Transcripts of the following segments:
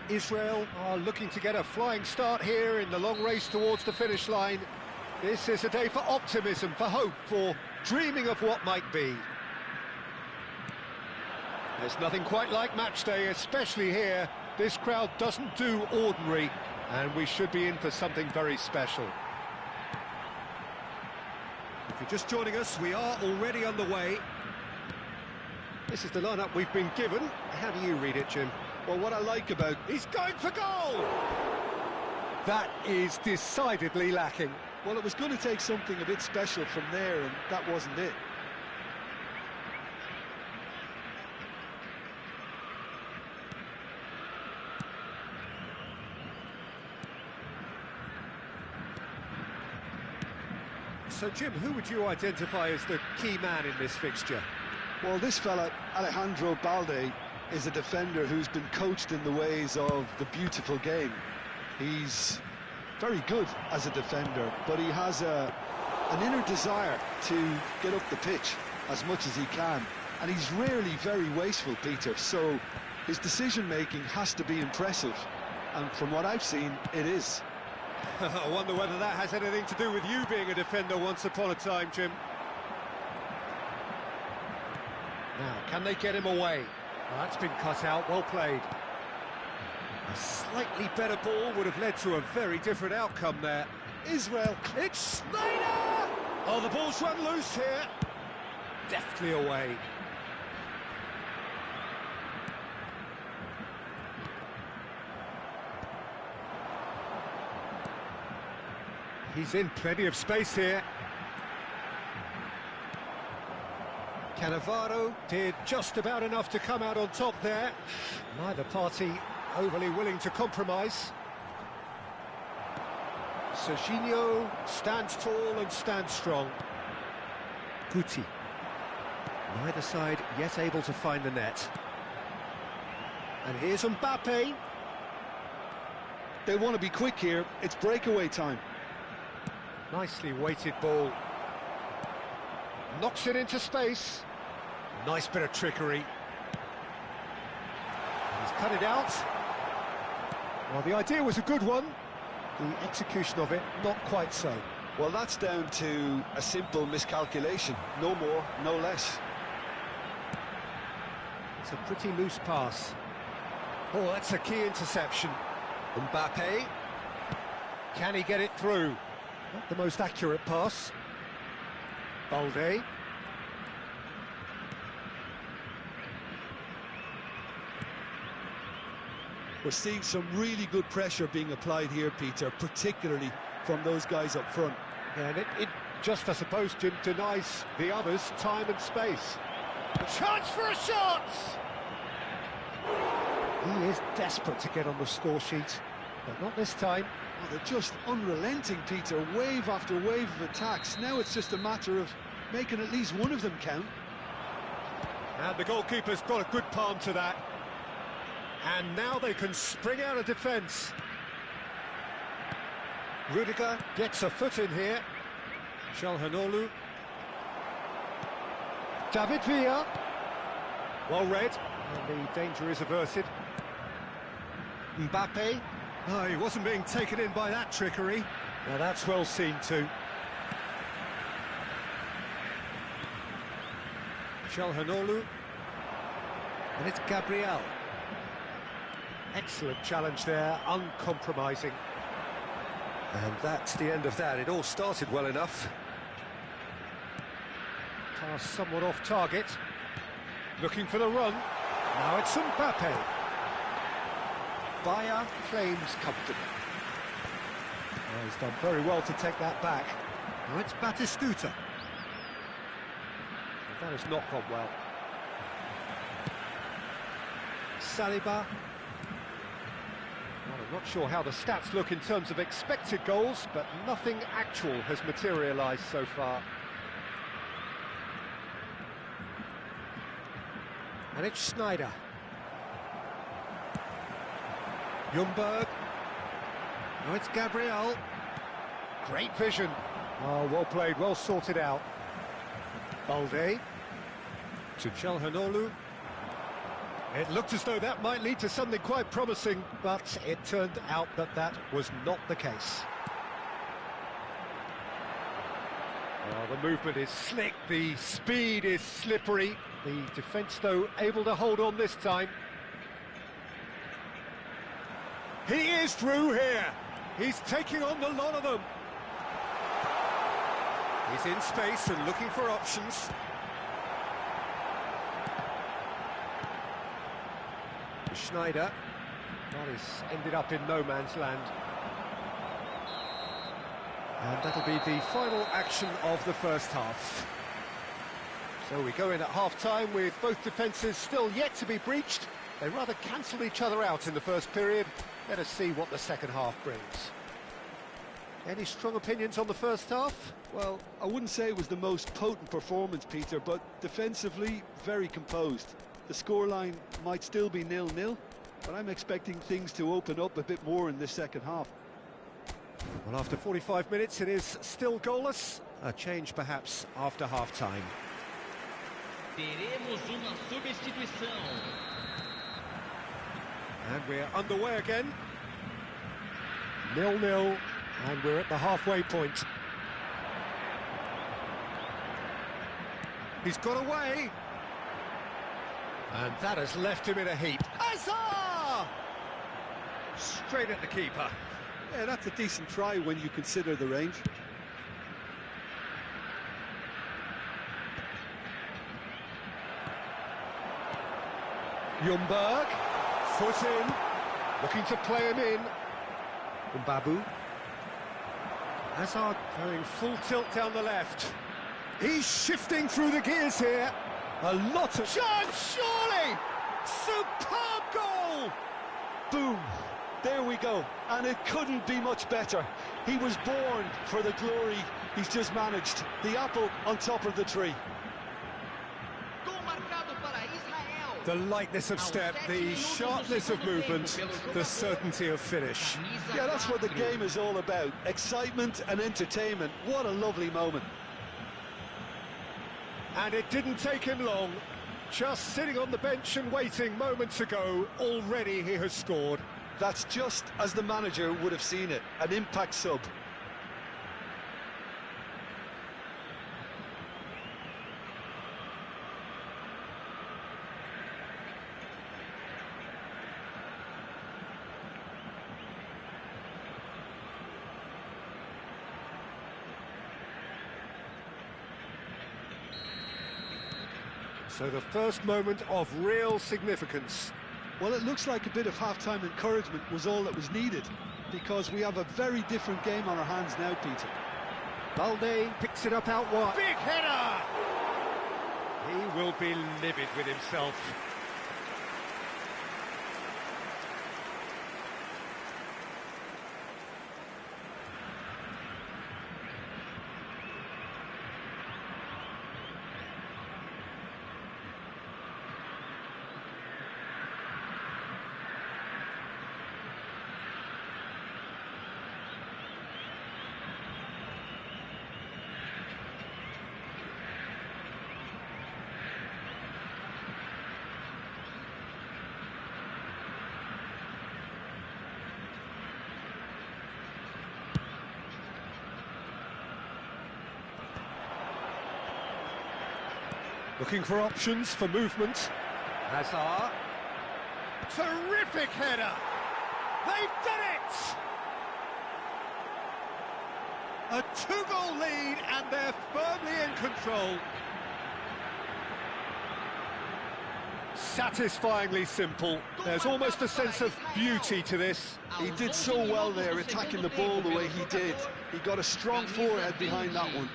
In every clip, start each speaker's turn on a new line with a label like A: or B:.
A: Israel are looking to get a flying start here in the long race towards the finish line. This is a day for optimism, for hope, for dreaming of what might be. There's nothing quite like match day, especially here. This crowd doesn't do ordinary, and we should be in for something very special. If you're just joining us, we are already underway. This is the lineup we've been given. How do you read it, Jim?
B: Well, what I like about...
A: He's going for goal! That is decidedly lacking.
B: Well, it was going to take something a bit special from there, and that wasn't it.
A: So, Jim, who would you identify as the key man in this fixture?
B: Well, this fella, Alejandro Balde, is a defender who's been coached in the ways of the beautiful game. He's very good as a defender, but he has an inner desire to get up the pitch as much as he can, and he's rarely very wasteful, Peter, so his decision-making has to be impressive, and from what I've seen, it is.
A: I wonder whether that has anything to do with you being a defender once upon a time, Jim. Now, can they get him away? Oh, that's been cut out, well played. A slightly better ball would have led to a very different outcome there.
B: Israel,
A: it's Snyder! Oh, the ball's run loose here. Deftly away. He's in plenty of space here. Cannavaro did just about enough to come out on top there. Neither party overly willing to compromise. Serginho stands tall and stands strong. Guti. Neither side yet able to find the net. And here's Mbappe.
B: They want to be quick here. It's breakaway time.
A: Nicely weighted ball. Knocks it into space. Nice bit of trickery. He's cut it out. Well, the idea was a good one. The execution of it, not quite so.
B: Well, that's down to a simple miscalculation. No more, no less.
A: It's a pretty loose pass. Oh, that's a key interception. Mbappe. Can he get it through? Not the most accurate pass. Balde.
B: We're seeing some really good pressure being applied here, Peter, particularly from those guys up front.
A: Yeah, and it just, I suppose, Jim, denies the others time and space. A chance for a shot! He is desperate to get on the score sheet, but not this time.
B: Oh, they're just unrelenting, Peter, wave after wave of attacks. Now it's just a matter of making at least one of them count.
A: And the goalkeeper's got a good palm to that. And now they can spring out of defence. Rudiger gets a foot in here. Çalhanoğlu. David Villa. Well read. And the danger is averted. Mbappe. Oh, he wasn't being taken in by that trickery. Now that's well seen too. Çalhanoğlu. And it's Gabriel. Excellent challenge there, uncompromising. And that's the end of that. It all started well enough. Pass somewhat off target. Looking for the run. Now it's Mbappe. Bayer claims comfortably. Oh, he's done very well to take that back. Now it's Batistuta. That has not gone well. Saliba. Well, I'm not sure how the stats look in terms of expected goals, but nothing actual has materialised so far. And it's Schneider. Ljungberg. Now it's Gabriel. Great vision. Oh, well played, well sorted out. Balde. To Çalhanoğlu. It looked as though that might lead to something quite promising, but it turned out that that was not the case. Well, the movement is slick, the speed is slippery. The defence, though, able to hold on this time. He is through here. He's taking on the lot of them. He's in space and looking for options. Schneider. Well, he's ended up in no man's land. And that'll be the final action of the first half. So we go in at half-time with both defences still yet to be breached. They rather cancelled each other out in the first period. Let us see what the second half brings. Any strong opinions on the first half?
B: Well, I wouldn't say it was the most potent performance, Peter, but defensively, very composed. The scoreline might still be 0-0, but I'm expecting things to open up a bit more in this second half.
A: Well, after 45 minutes, it is still goalless. A change, perhaps, after half-time.
C: Teremos uma substituição.
A: And we're underway again. 0-0, and we're at the halfway point. He's got away. And that has left him in a heap. Azar! Straight at the keeper.
B: Yeah, that's a decent try when you consider the range.
A: Ljungberg, foot in, looking to play him in. Mbabu. Hazard going full tilt down the left. He's shifting through the gears here. A lot of chance, surely! Superb goal!
B: Boom! There we go. And it couldn't be much better. He was born for the glory he's just managed. The apple on top of the tree.
C: Gol marcado para Israel.
A: The lightness of step, the sharpness of movement, the certainty of finish.
B: Yeah, that's what the game is all about. Excitement and entertainment. What a lovely moment.
A: And it didn't take him long. Just sitting on the bench and waiting moments ago, already he has scored.
B: That's just as the manager would have seen it. An impact sub.
A: So the first moment of real significance.
B: Well, it looks like a bit of half-time encouragement was all that was needed, because we have a very different game on our hands now, Peter.
A: Balde picks it up out wide. Big header! He will be livid with himself. Looking for options for movement. Hazard. Terrific header! They've done it! A two-goal lead and they're firmly in control. Satisfyingly simple. There's almost a sense of beauty to this.
B: He did so well there, attacking the ball the way he did. He got a strong forehead behind that one.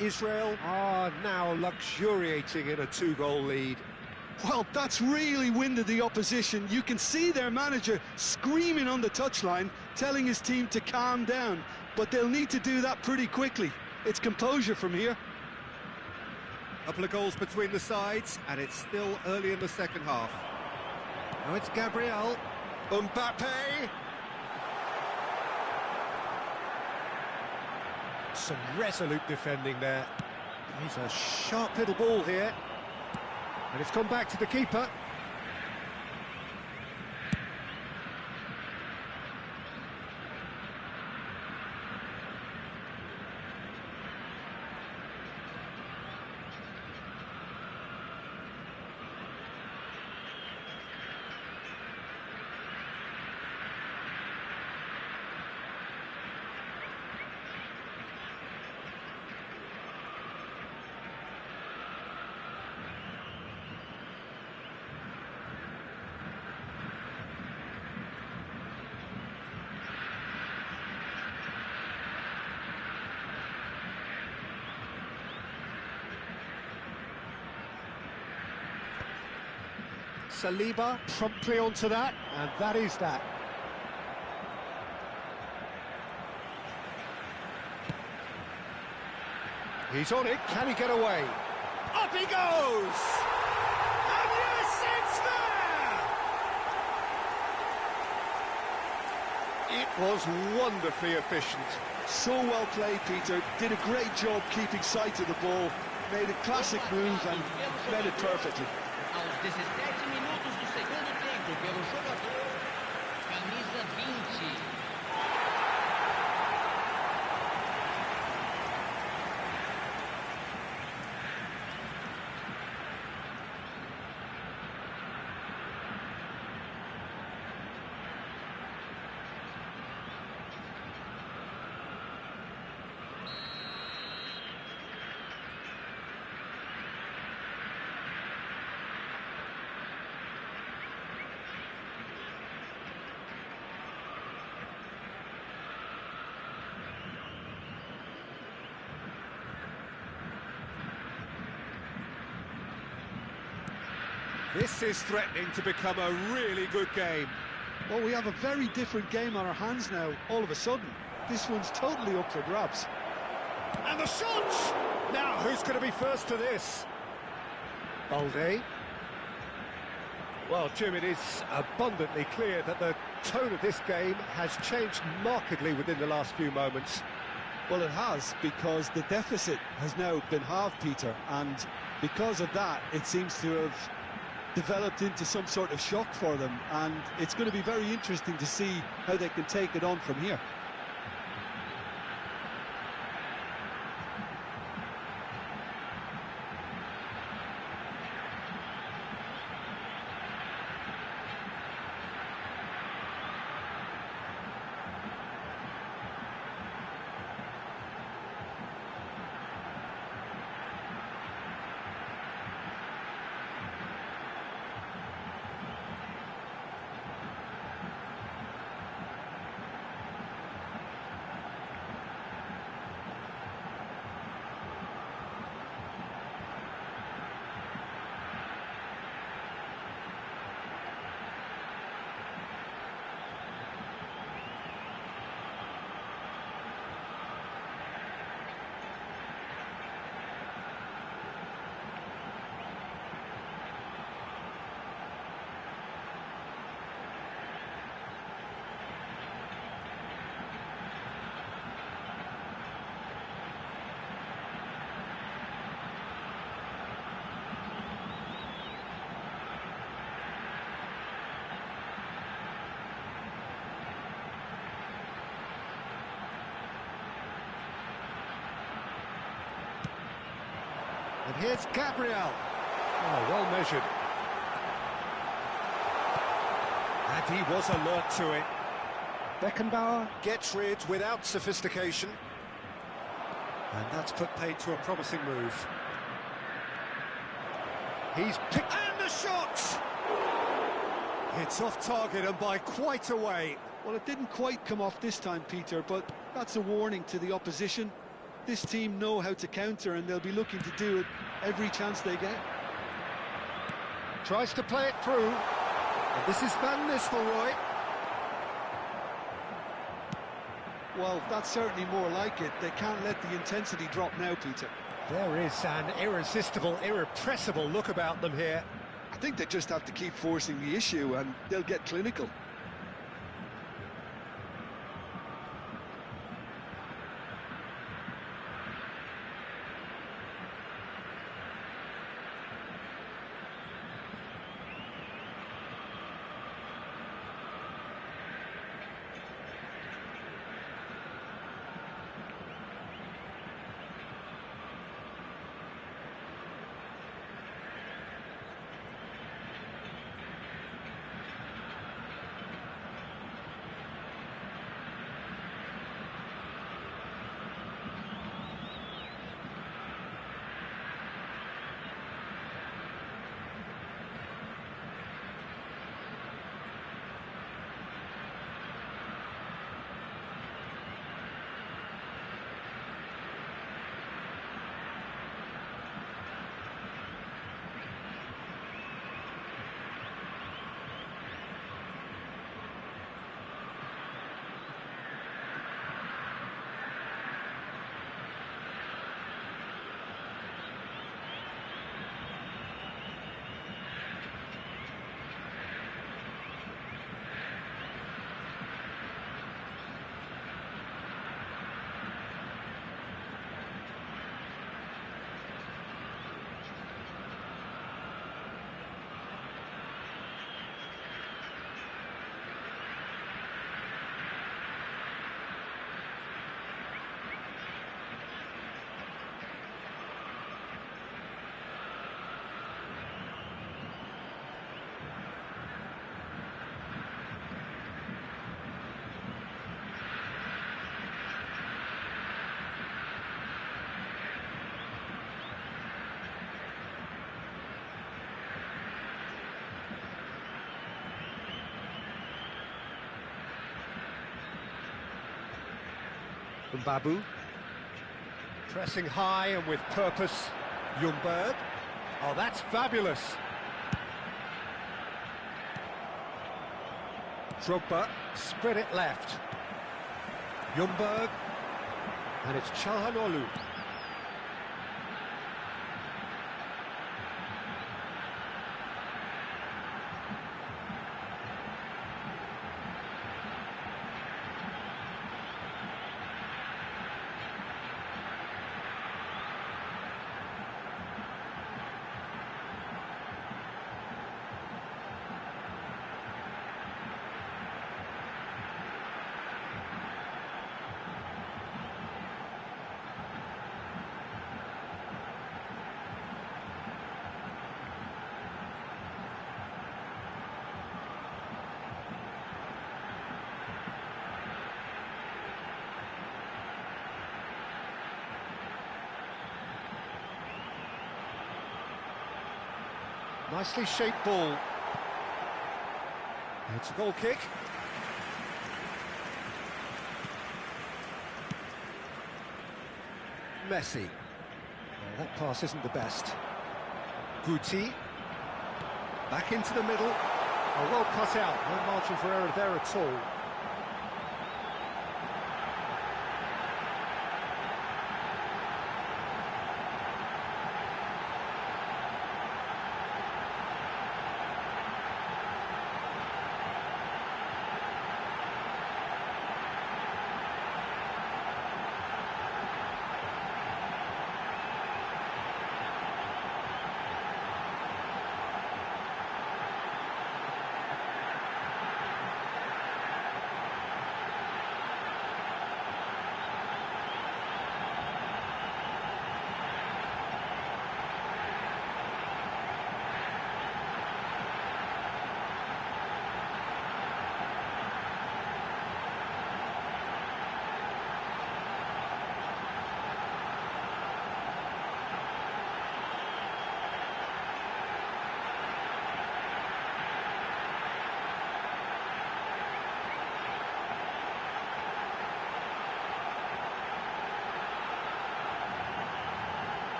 A: Israel are now luxuriating in a two-goal lead.
B: Well, that's really winded the opposition. You can see their manager screaming on the touchline, telling his team to calm down, but they'll need to do that pretty quickly. It's composure from here.
A: Couple of goals between the sides, and it's still early in the second half. Now it's Gabriel. Mbappe. Some resolute defending there. He's a sharp little ball here. And it's come back to the keeper. Saliba promptly onto that, and that is that. He's on it, can he get away? Up he goes! And yes, it's there! It was wonderfui efficient.
B: So well played, Peter. Did a great job keeping sight of the ball, made a classic move and made it perfectly.
C: Aos 17 minutos do segundo tempo, pelo jogador, camisa 20.
A: This is threatening to become a really good game.
B: Well, we have a very different game on our hands now, all of a sudden. This one's totally up for grabs.
A: And the shot! Now, who's going to be first to this? Balde. Well, Jim, it is abundantly clear that the tone of this game has changed markedly within the last few moments.
B: Well, it has, because the deficit has now been halved, Peter, and because of that, it seems to have developed into some sort of shock for them, and it's going to be very interesting to see how they can take it on from here.
A: And here's Gabriel. Oh, well measured. And he was alert to it. Beckenbauer gets rid without sophistication. And that's put paid to a promising move. He's picked... And the shot! It's off target and by quite a way.
B: Well, it didn't quite come off this time, Peter, but that's a warning to the opposition. This team know how to counter, and they'll be looking to do it every chance they get.
A: Tries to play it through. And this is Van Nistelrooy.
B: Well, that's certainly more like it. They can't let the intensity drop now, Peter.
A: There is an irresistible, irrepressible look about them here.
B: I think they just have to keep forcing the issue, and they'll get clinical.
A: Babu pressing high and with purpose. Ljungberg. Oh, that's fabulous. Drogba spread it left. Ljungberg, and it's Çalhanoğlu. Nicely shaped ball. It's a goal kick. Messi. Oh, that pass isn't the best. Guti. Back into the middle. Oh, well cut out. No margin for error there at all.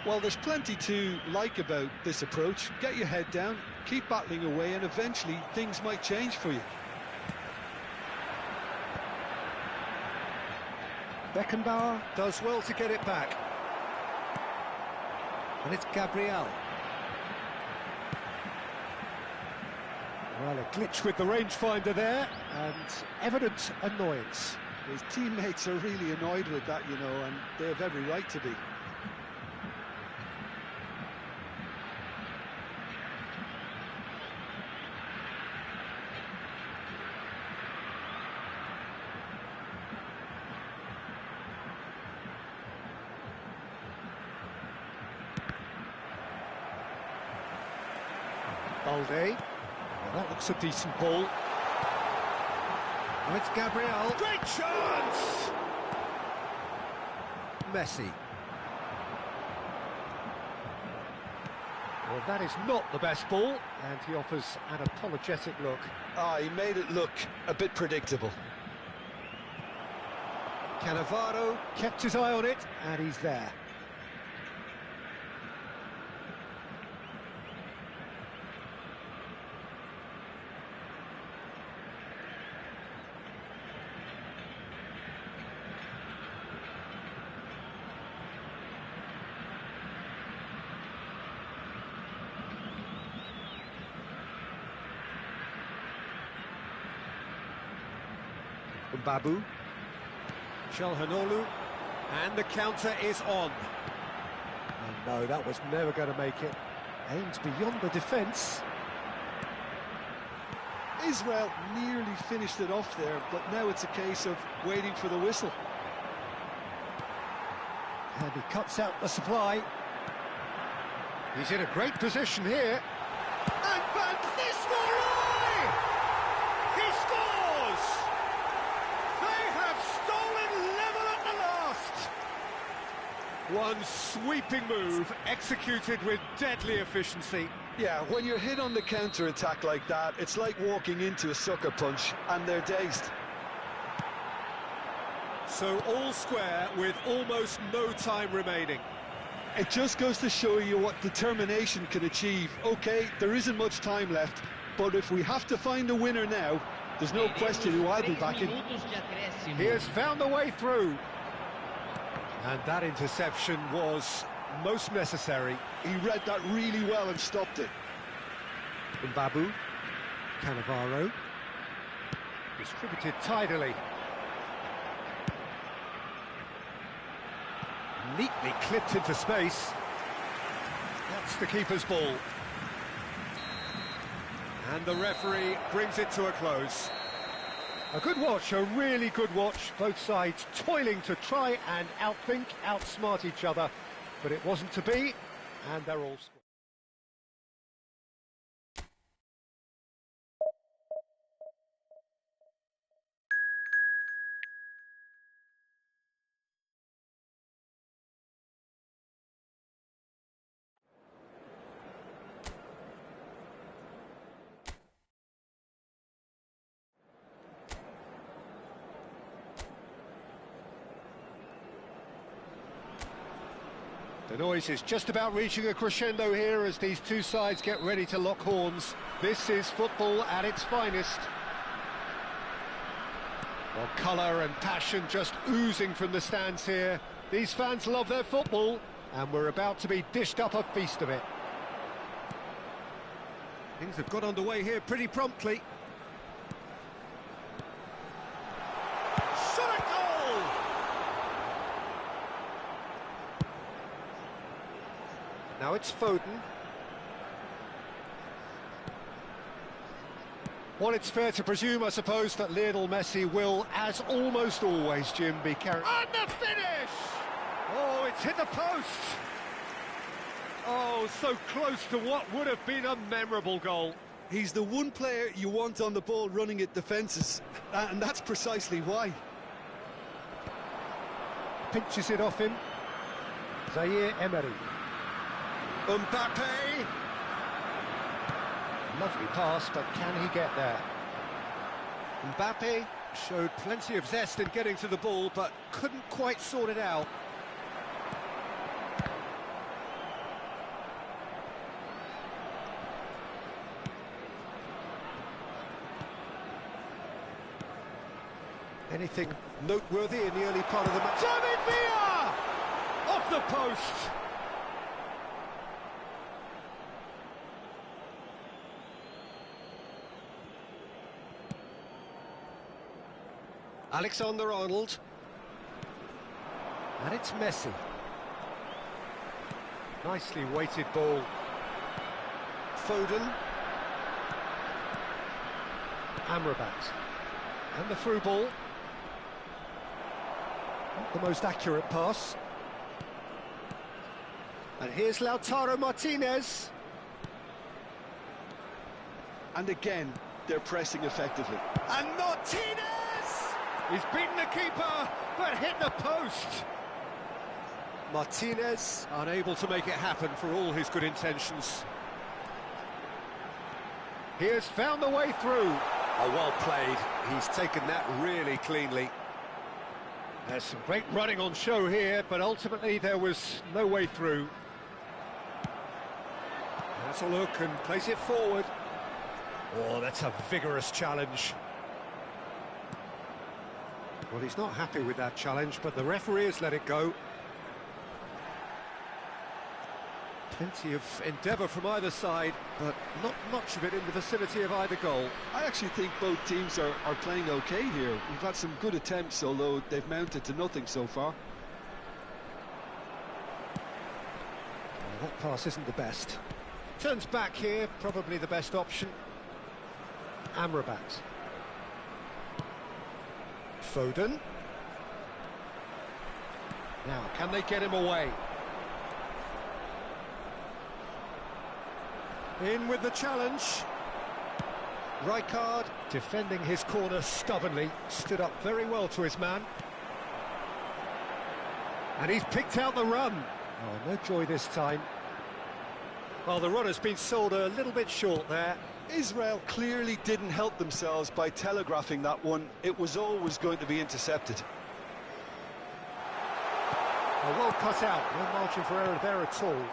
B: Well, there's plenty to like about this approach. Get your head down, keep battling away, and eventually things might change for you.
A: Beckenbauer does well to get it back. And it's Gabriel. Well, a glitch with the rangefinder there, and evident annoyance.
B: His teammates are really annoyed with that, you know, and they have every right to be.
A: Balde. Well, that looks a decent ball. And it's Gabriel. Great chance! Messi. Well, that is not the best ball, and he offers an apologetic look.
B: He made it look a bit predictable.
A: Cannavaro kept his eye on it, and he's there. Babu, Çalhanoğlu, and the counter is on. And no, that was never going to make it. Aims beyond the defence.
B: Israel nearly finished it off there, but now it's a case of waiting for the whistle.
A: And he cuts out the supply. He's in a great position here. And Van Nistelrooy! He scores! They have stolen level at the last! One sweeping move, executed with deadly efficiency.
B: Yeah, when you're hit on the counter-attack like that, it's like walking into a sucker punch, and they're dazed.
A: So all square with almost no time remaining.
B: It just goes to show you what determination can achieve. OK, there isn't much time left, but if we have to find a winner now, there's no question who I'll be backing.
A: He has found a way through. And that interception was most necessary.
B: He read that really well and stopped it.
A: Babu, Cannavaro, distributed tidily. Neatly clipped into space. That's the keeper's ball. And the referee brings it to a close. A good watch, a really good watch. Both sides toiling to try and outthink, outsmart each other. But it wasn't to be, and they're all scored. The noise is just about reaching a crescendo here as these two sides get ready to lock horns. This is football at its finest. Well, colour and passion just oozing from the stands here. These fans love their football, and we're about to be dished up a feast of it. Things have got underway here pretty promptly. Shot at goal! Now it's Foden. Well, it's fair to presume, I suppose, that Lionel Messi will, as almost always, Jim, be carrying... And the finish! Oh, it's hit the post! Oh, so close to what would have been a memorable goal.
B: He's the one player you want on the ball running at defences, and that's precisely why.
A: Pinches it off him. Zaire Emery. Mbappe! Lovely pass, but can he get there? Mbappe showed plenty of zest in getting to the ball, but couldn't quite sort it out. Anything noteworthy in the early part of the match? David Villa! Off the post! Alexander-Arnold. And it's Messi. Nicely weighted ball. Foden. Amrabat. And the through ball. Not the most accurate pass. And here's Lautaro Martinez.
B: And again, they're pressing effectively.
A: And Martinez! He's beaten the keeper, but hit the post. Martinez unable to make it happen for all his good intentions. He has found the way through. Oh, well played. He's taken that really cleanly. There's some great running on show here, but ultimately there was no way through. That's a look and plays it forward. Oh, that's a vigorous challenge. Well, he's not happy with that challenge, but the referee has let it go. Plenty of endeavour from either side, but not much of it in the vicinity of either goal.
B: I actually think both teams are playing okay here. We've had some good attempts, although they've mounted to nothing so far.
A: Well, that pass isn't the best. Turns back here, probably the best option. Amrabat. Foden. Now, can they get him away? In with the challenge. Rijkaard, defending his corner stubbornly, stood up very well to his man. And he's picked out the run. Oh, no joy this time. Well, the run has been sold a little bit short there.
B: Israel clearly didn't help themselves by telegraphing that one. It was always going to be intercepted.
A: Well cut out, no margin for error there at all.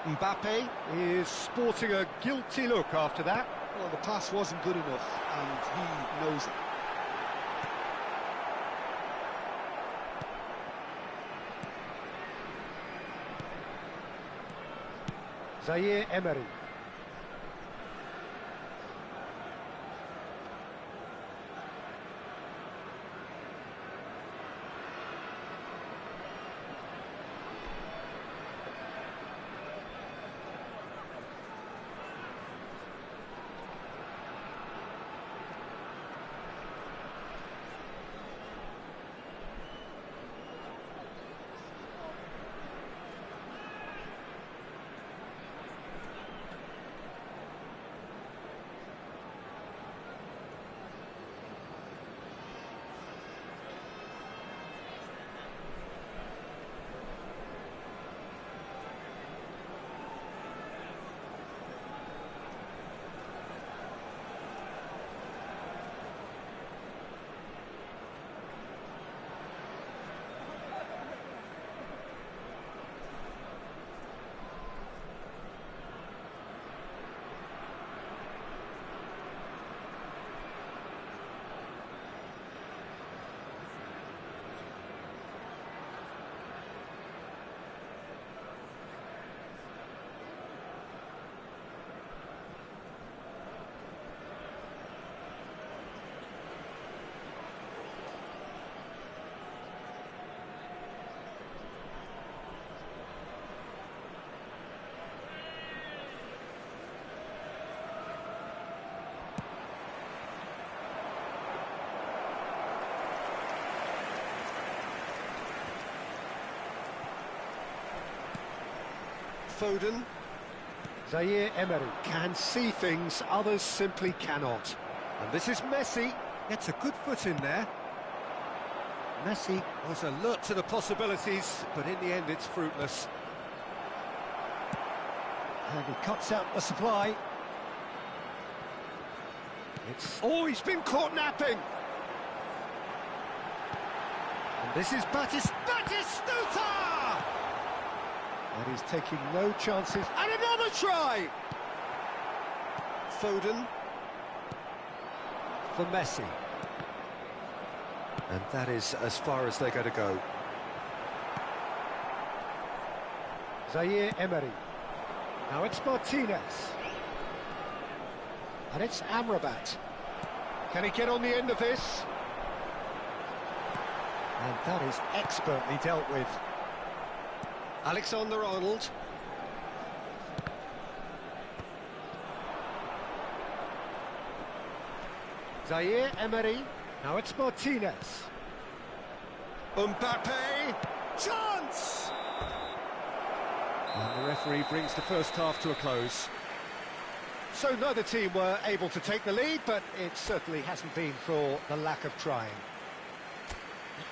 A: Mbappe is sporting a guilty look after that.
B: Well, the pass wasn't good enough, and he knows it.
A: Zaire Emery. Foden. Zaire Emery can see things others simply cannot. And this is Messi. Gets a good foot in there. Messi was alert to the possibilities, but in the end it's fruitless. And he cuts out the supply. Oh, he's been caught napping. And this is Batistuta! And he's taking no chances. And another try! Foden for Messi. And that is as far as they're going to go. Zaire Emery. Now it's Martinez. And it's Amrabat. Can he get on the end of this? And that is expertly dealt with. Alexander-Arnold. Zaire Emery. Now it's Martinez. Mbappe. Chance! And the referee brings the first half to a close. So neither team were able to take the lead, but it certainly hasn't been for the lack of trying.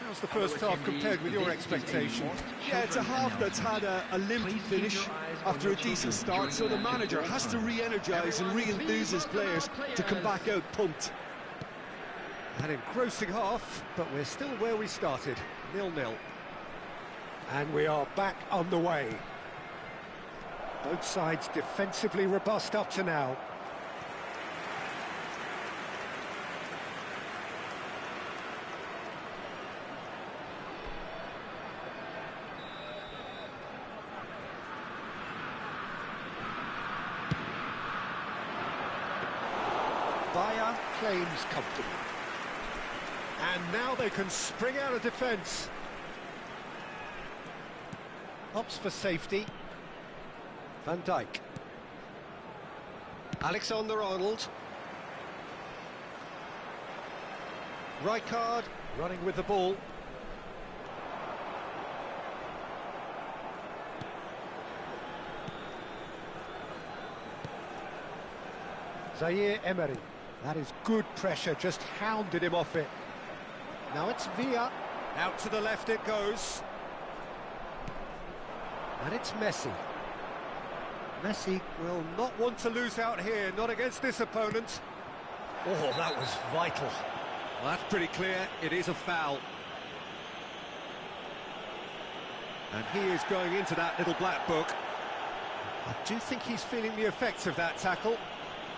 A: How's the first half compared with your expectation?
B: Yeah, it's a half that's had a limp finish after a decent start, so the manager has to re-energise and re-enthuse his players to come back out pumped.
A: An engrossing half, but we're still where we started, 0-0. And we are back on the way. Both sides defensively robust up to now. Bayern claims comfortably. And now they can spring out of defence. Opts for safety. Van Dijk. Alexander-Arnold. Rijkaard running with the ball. Zaire Emery. That is good pressure, just hounded him off it. Now it's Villa. Out to the left it goes. And it's Messi. Messi will not want to lose out here, not against this opponent. Oh, that was vital. Well, that's pretty clear, it is a foul. And he is going into that little black book. I do think he's feeling the effects of that tackle.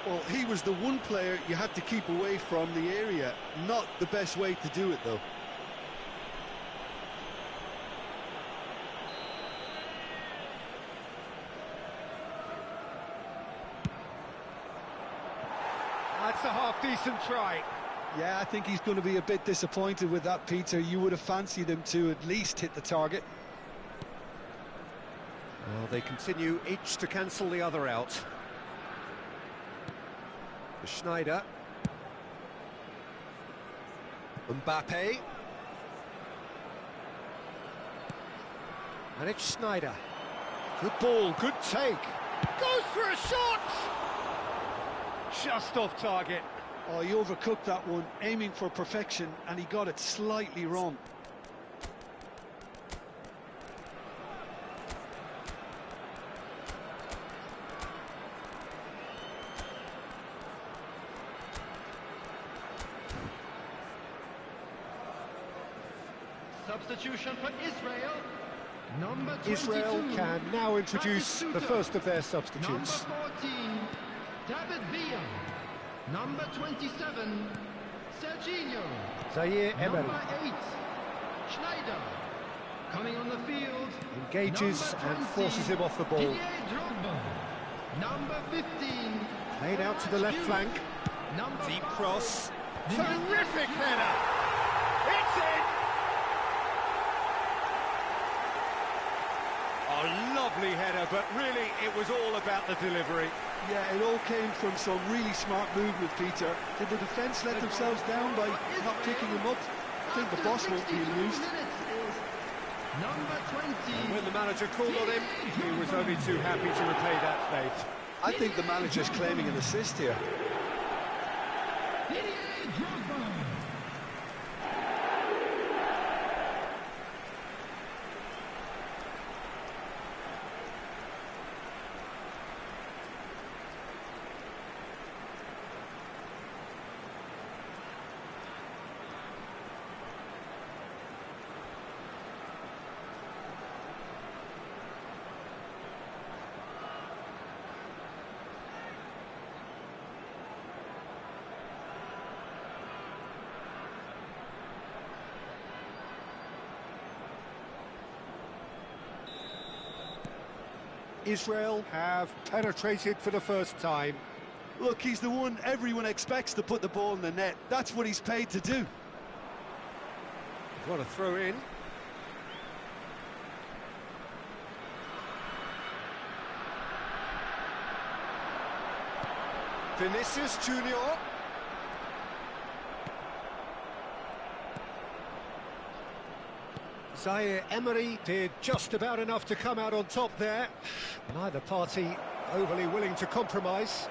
B: Well, he was the one player you had to keep away from the area. Not the best way to do it, though.
A: That's a half-decent try.
B: Yeah, I think he's going to be a bit disappointed with that, Peter. You would have fancied him to at least hit the target.
A: Well, they continue each to cancel the other out. Schneider. Mbappe. And it's Schneider. Good ball, good take. Goes for a shot! Just off target.
B: Oh, he overcooked that one, aiming for perfection, and he got it slightly wrong.
C: Substitution for Israel. Number 22.
A: Israel can now introduce the first of their substitutes.
C: Number 14, David Villa. Number 27, Serginho.
A: Zaire Emery.
C: Number 8, Schneider. Coming on the field.
A: Engages
C: number
A: and
C: 20,
A: forces him off the ball.
C: Didier Drogba. Number 15.
A: Played out to the left flank.
C: Number
A: Deep
C: 5,
A: cross.
C: Didier
A: Terrific header! It's in! A lovely header, but really it was all about the delivery.
B: Yeah, it all came from some really smart movement, Peter. Did the defence let themselves down by not picking him up? I think the boss won't be amused.
C: Number 20.
A: And when the manager called on him, he was only too happy to repay that faith.
B: I think the manager's claiming an assist here.
C: Didier Drogba.
A: Israel have penetrated for the first time.
B: Look, he's the one everyone expects to put the ball in the net. That's what he's paid to do.
A: What a throw in. Vinicius Junior. Zaire Emery did just about enough to come out on top there. Neither party overly willing to compromise.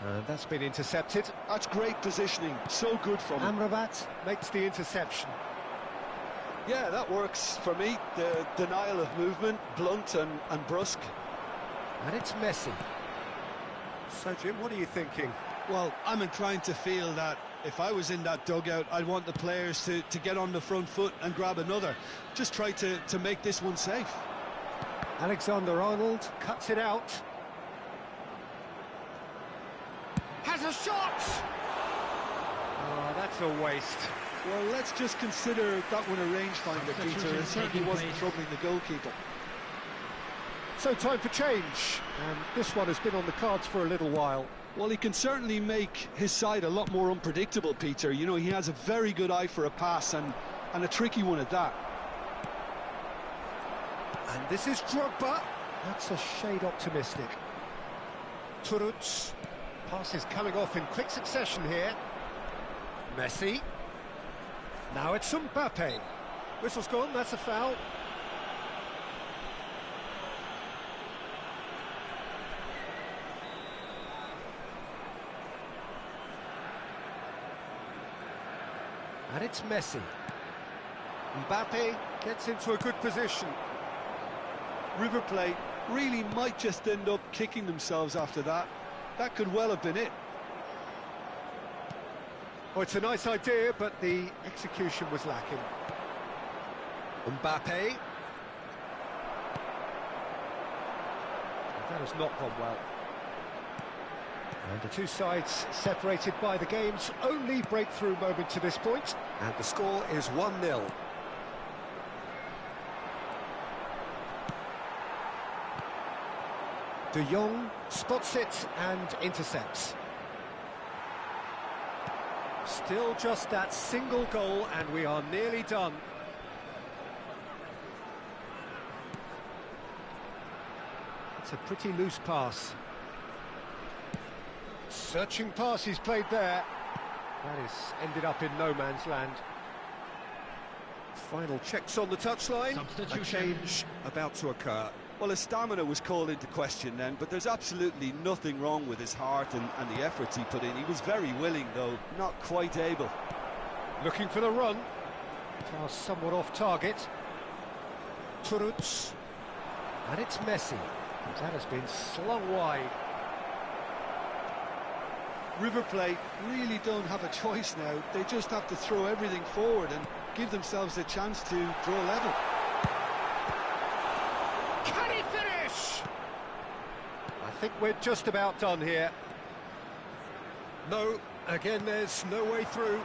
A: And that's been intercepted.
B: That's great positioning, so good from him.
A: Amrabat makes the interception.
B: Yeah, that works for me. The denial of movement, blunt and brusque.
A: And it's Messi. So, Jim, what are you thinking?
B: Well, I'm inclined to feel that if I was in that dugout, I'd want the players to get on the front foot and grab another. Just try to make this one safe.
A: Alexander-Arnold cuts it out. Has a shot! Oh, that's a waste.
B: Well, let's just consider that one a rangefinder, Peter. It certainly wasn't troubling the goalkeeper.
A: So time for change, and this one has been on the cards for a little while.
B: Well, he can certainly make his side a lot more unpredictable, Peter. You know, he has a very good eye for a pass and a tricky one at that.
A: And this is Drogba. That's a shade optimistic. Turut. Pass is coming off in quick succession here. Messi. Now it's Mbappe. Whistle's gone, that's a foul. And it's Messi. Mbappe gets into a good position.
B: River Plate really might just end up kicking themselves after that. That could well have been it.
A: Oh, it's a nice idea, but the execution was lacking. Mbappe. That has not gone well. And the two sides separated by the game's only breakthrough moment to this point. And the score is 1-0. De Jong spots it and intercepts. Still just that single goal and we are nearly done. It's a pretty loose pass. Searching pass he's played there. That is ended up in no man's land. Final checks on the touchline. A change about to occur.
B: Well, his stamina was called into question then, but there's absolutely nothing wrong with his heart and the efforts he put in. He was very willing, though, not quite able.
A: Looking for the run. Pass somewhat off target. Turut. And it's Messi. That has been slung wide.
B: River Plate really don't have a choice now. They just have to throw everything forward and give themselves a chance to draw level.
A: Can he finish? I think we're just about done here. No, again there's no way through.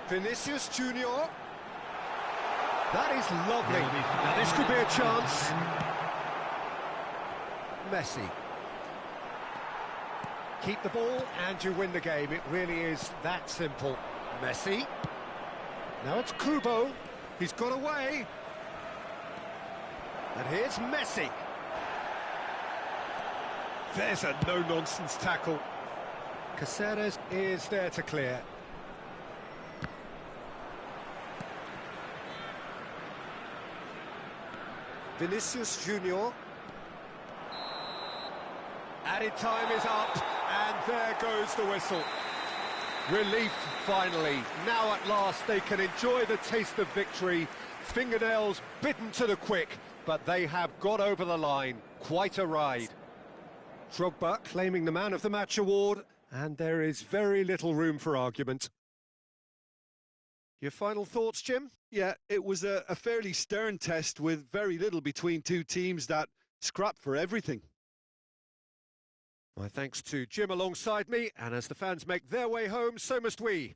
A: Vinicius Junior. That is lovely. Now this could be a chance. Messi. Keep the ball and you win the game. It really is that simple. Messi. Now it's Kubo. He's got away. And here's Messi. There's a no-nonsense tackle. Caceres is there to clear. Vinicius Junior. Added time is up, and there goes the whistle. Relief, finally. Now at last they can enjoy the taste of victory. Fingernails bitten to the quick, but they have got over the line. Quite a ride. Drogba claiming the Man of the Match award, and there is very little room for argument. Your final thoughts, Jim?
B: Yeah, it was a fairly stern test with very little between two teams that scrapped for everything.
A: My thanks to Jim alongside me, and as the fans make their way home, so must we.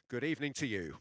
A: Good evening to you.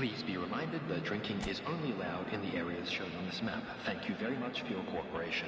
D: Please be reminded that drinking is only allowed in the areas shown on this map. Thank you very much for your cooperation.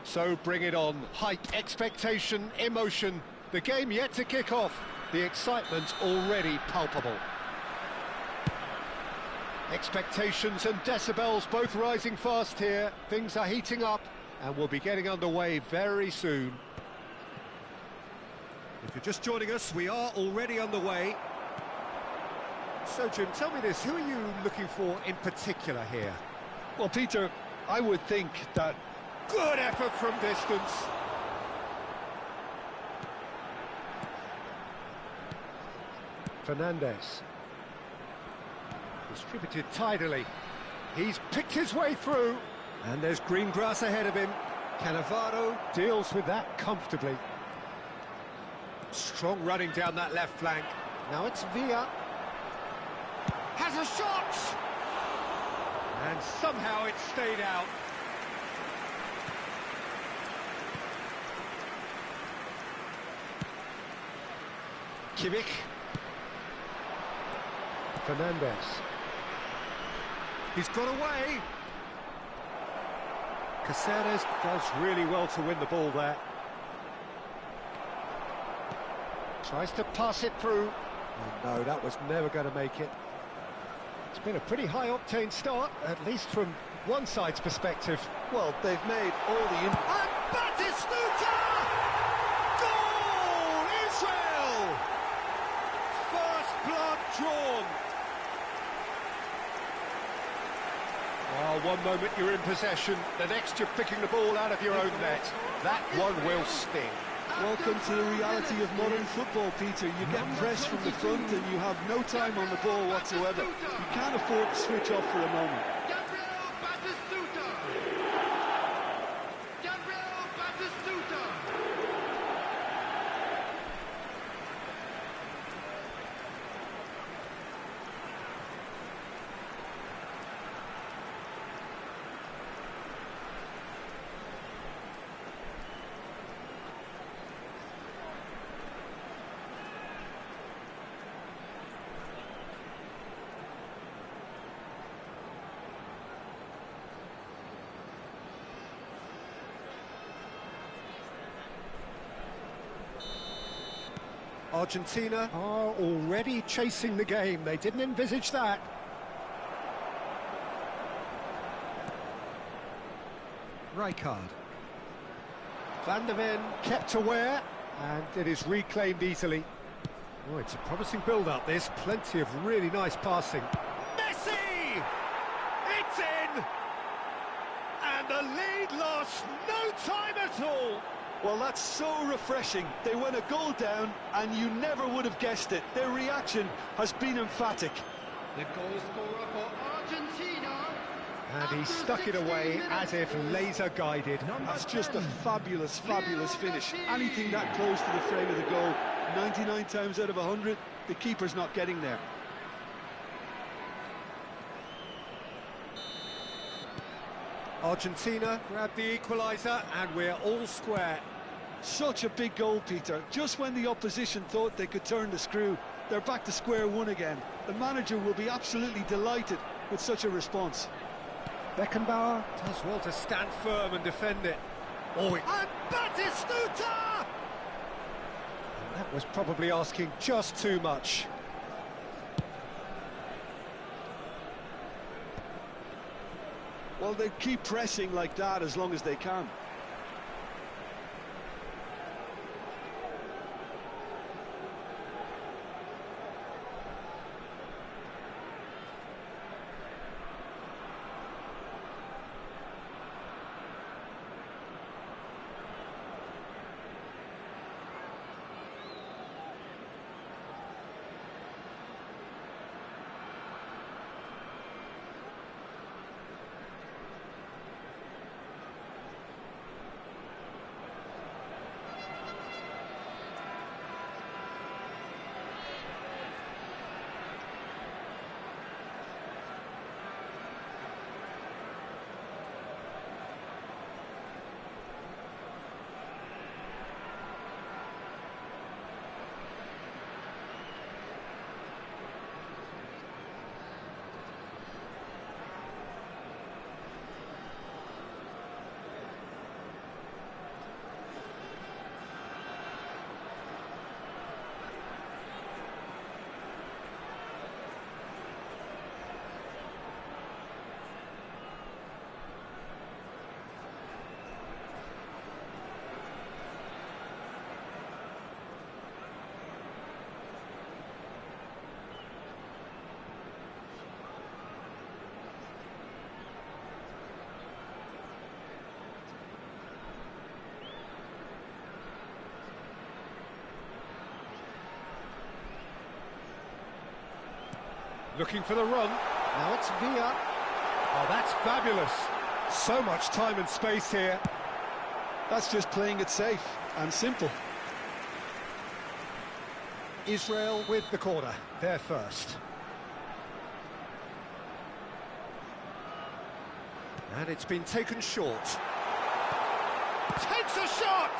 A: So bring it on. Hype, expectation, emotion. The game yet to kick off. The excitement already palpable. Expectations and decibels both rising fast here. Things are heating up and we'll be getting underway very soon. If you're just joining us, we are already underway. So, Jim, tell me this, who are you looking for in particular here?
B: Well, Peter, I would think that...
A: Good effort from distance. Fernandez. Distributed tidily. He's picked his way through. And there's green grass ahead of him. Cannavaro deals with that comfortably. Strong running down that left flank. Now it's Villa. Has a shot! And somehow it stayed out. Kimmich. Fernandez. He's got away. Caceres does really well to win the ball there. Tries to pass it through. Oh, no, that was never going to make it. It's been a pretty high-octane start, at least from one side's perspective.
B: Well, they've made all the...
A: And Batistuta! Goal! Israel! First blood drawn. Well, one moment you're in possession, the next you're picking the ball out of your own net. That one will sting.
B: Welcome to the reality of modern football, Peter. You get pressed from the front and you have no time on the ball whatsoever. You can't afford to switch off for a moment.
A: Argentina are already chasing the game. They didn't envisage that. Rijkaard. Van der Ven kept aware, and it is reclaimed easily. Oh, it's a promising build-up, this. Plenty of really nice passing. Messi! It's in! And the lead lost no time at all!
B: Well, that's so refreshing. They went a goal down, and you never would have guessed it. Their reaction has been emphatic.
C: The goal scorer for Argentina.
A: And he stuck it away as if laser-guided.
B: That's just a fabulous, fabulous finish. Anything that close to the frame of the goal, 99 times out of 100, the keeper's not getting there.
A: Argentina grab the equaliser, and we're all square.
B: Such a big goal, Peter. Just when the opposition thought they could turn the screw, they're back to square one again. The manager will be absolutely delighted with such a response.
A: Beckenbauer does well to stand firm and defend it. Oh, and Batistuta! That was probably asking just too much.
B: Well, they keep pressing like that as long as they can.
A: Looking for the run. Now it's Villa. Oh, that's fabulous. So much time and space here.
B: That's just playing it safe and simple.
A: Israel with the corner. They're first. And it's been taken short. Takes a shot!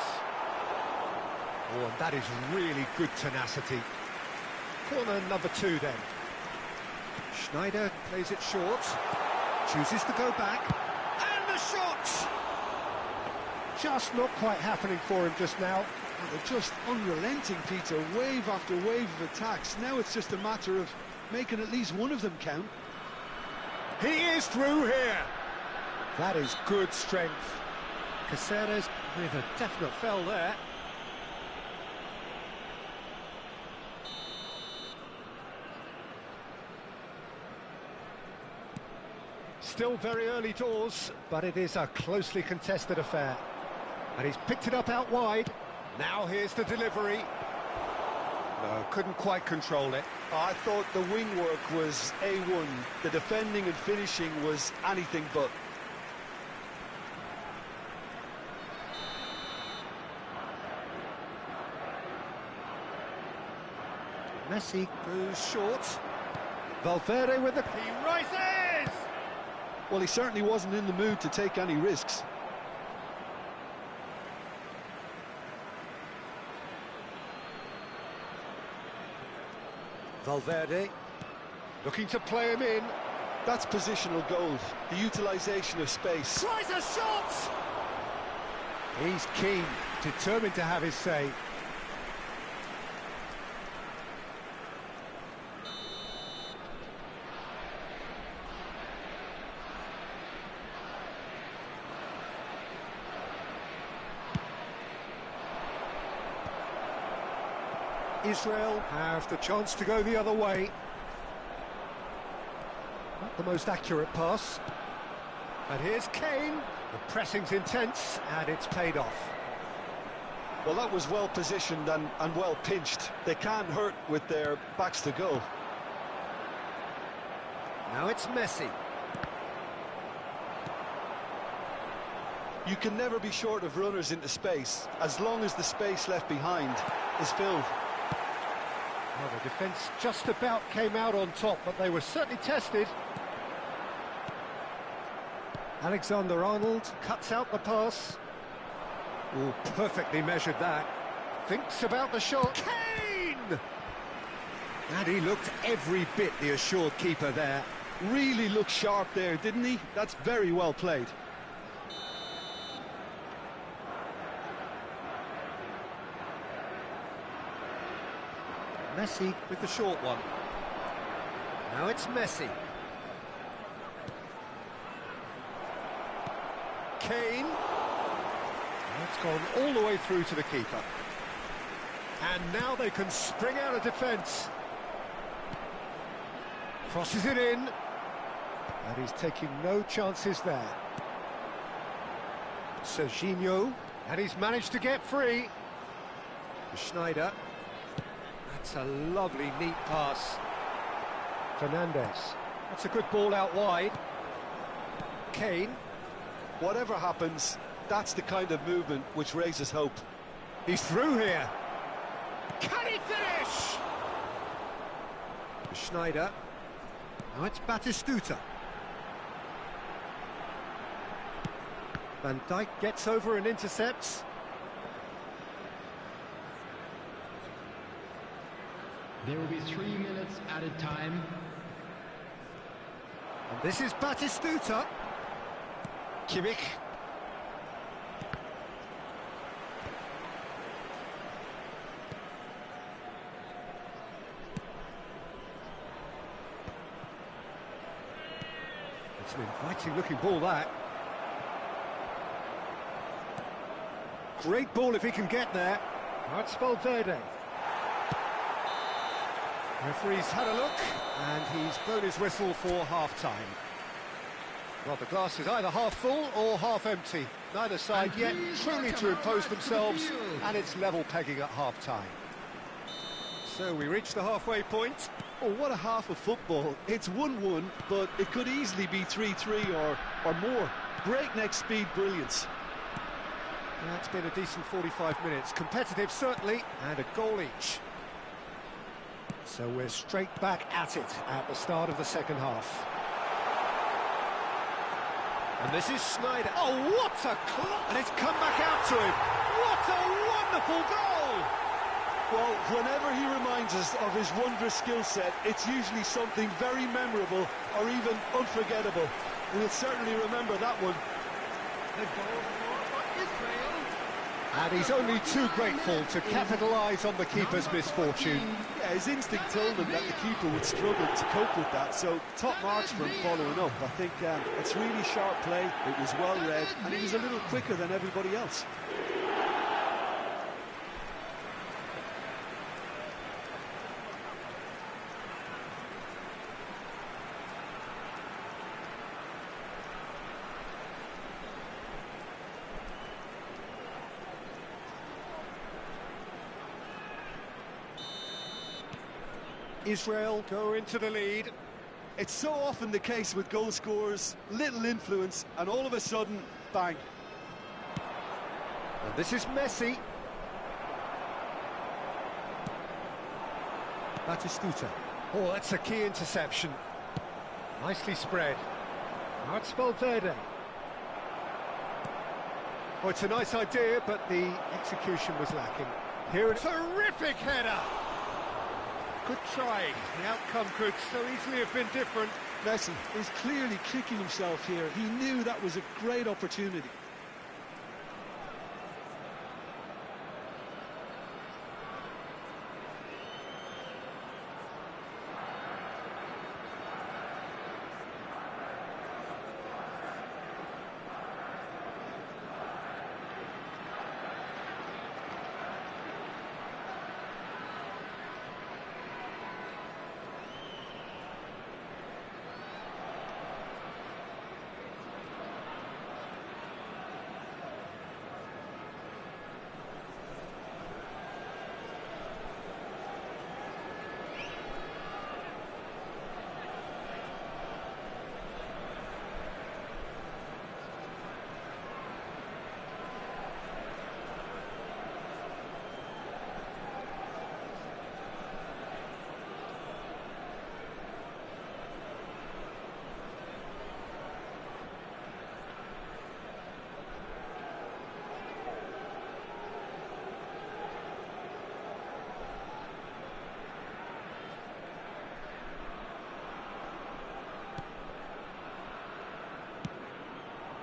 A: Oh, and that is really good tenacity. Corner number 2 then. Schneider plays it short. Chooses to go back. And the shot! Just not quite happening for him just now.
B: And they're just unrelenting, Peter. Wave after wave of attacks. Now it's just a matter of making at least one of them count.
A: He is through here. That is good strength. Caceres with a definite fell there. Still very early doors, but it is a closely contested affair. And he's picked it up out wide. Now here's the delivery. No, couldn't quite control it.
B: I thought the wing work was A1. The defending and finishing was anything but.
A: Messi goes short. Valverde with the... He rises!
B: Well, he certainly wasn't in the mood to take any risks.
A: Valverde looking to play him in.
B: That's positional goal, the utilisation of space.
A: Tries a shot! He's keen, determined to have his say. Israel have the chance to go the other way. Not the most accurate pass. And here's Kane. The pressing's intense, and it's paid off.
B: Well, that was well positioned and well pinched. They can't hurt with their backs to goal.
A: Now it's Messi.
B: You can never be short of runners into space, as long as the space left behind is filled.
A: Well, the defence just about came out on top, but they were certainly tested. Alexander-Arnold cuts out the pass. Oh, perfectly measured that. Thinks about the shot. Kane! And he looked every bit the assured keeper there.
B: Really looked sharp there, didn't he? That's very well played.
A: Messi with the short one. Now it's Messi. Kane. That's gone all the way through to the keeper. And now they can spring out of defence. Crosses it in. And he's taking no chances there. Serginho. And he's managed to get free. Schneider. That's a lovely, neat pass. Fernandez. That's a good ball out wide. Kane.
B: Whatever happens, that's the kind of movement which raises hope.
A: He's through here. Can he finish? Schneider. Now it's Batistuta. Van Dijk gets over and intercepts.
C: There will be 3 minutes added time.
A: And this is Batistuta. Kimmich. It's an inviting looking ball, that. Great ball if he can get there. Now it's Valverde. Referee's had a look, and he's blown his whistle for half-time. Well, the glass is either half full or half empty. Neither side yet truly to impose themselves, and it's level pegging at half-time. So we reach the halfway point.
B: Oh, what a half of football. It's 1-1, but it could easily be 3-3 or more. Breakneck speed brilliance.
A: That's been a decent 45 minutes. Competitive, certainly, and a goal each. So we're straight back at it at the start of the second half. And this is Sneijder. Oh, what a clock! And it's come back out to him. What a wonderful goal!
B: Well, whenever he reminds us of his wondrous skill set, it's usually something very memorable or even unforgettable. We'll certainly remember that one.
C: The goal for Israel.
A: And he's only too grateful to capitalise on the keeper's misfortune.
B: Yeah, his instinct told him that the keeper would struggle to cope with that, so top marks for him following up. I think it's really sharp play, it was well read, and he was a little quicker than everybody else.
A: Israel go into the lead.
B: It's so often the case with goal scorers, little influence, and all of a sudden, bang.
A: And this is Messi. Batistuta. Oh, that's a key interception. Nicely spread. Now it's Valverde. Oh, it's a nice idea, but the execution was lacking. Here, terrific header! Good try. The outcome could so easily have been different.
B: Messi is clearly kicking himself here. He knew that was a great opportunity.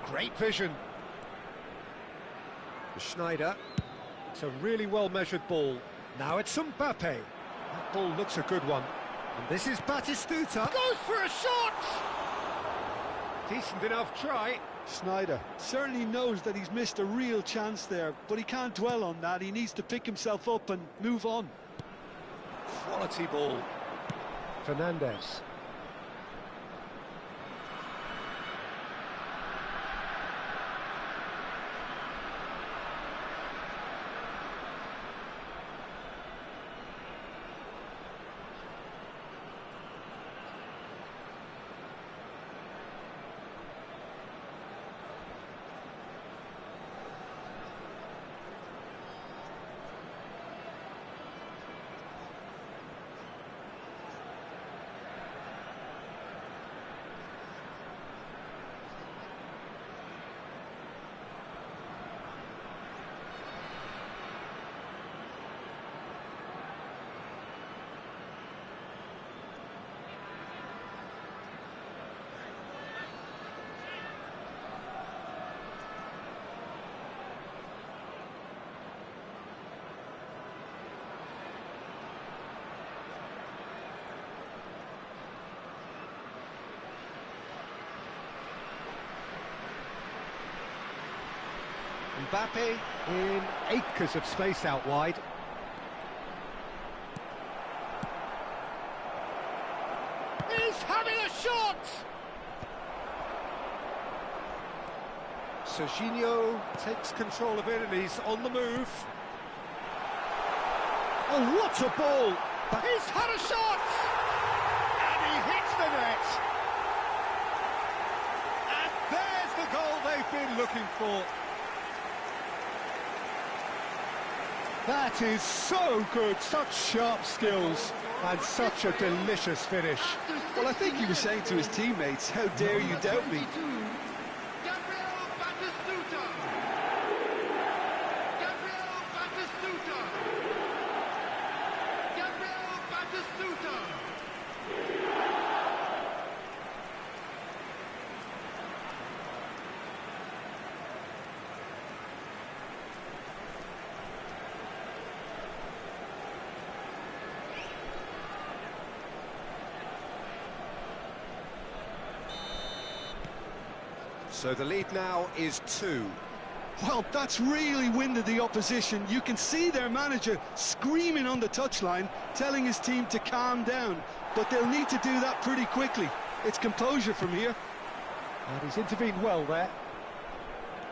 A: Great vision. Sneijder. It's a really well-measured ball. Now it's Mbappe. That ball looks a good one. And this is Batistuta. Goes for a shot! Decent enough try.
B: Sneijder certainly knows that he's missed a real chance there, but he can't dwell on that. He needs to pick himself up and move on.
A: Quality ball. Fernandez. Mbappe in acres of space out wide. He's having a shot! Serginho takes control of it and he's on the move. Oh, what a ball! He's had a shot! And there's the goal they've been looking for. That is so good, such sharp skills, and such a delicious finish.
B: Well, I think he was saying to his teammates, how dare you doubt me?
A: So the lead now is 2.
B: Well, that's really winded the opposition. You can see their manager screaming on the touchline, telling his team to calm down. But they'll need to do that pretty quickly. It's composure from here.
A: And he's intervened well there.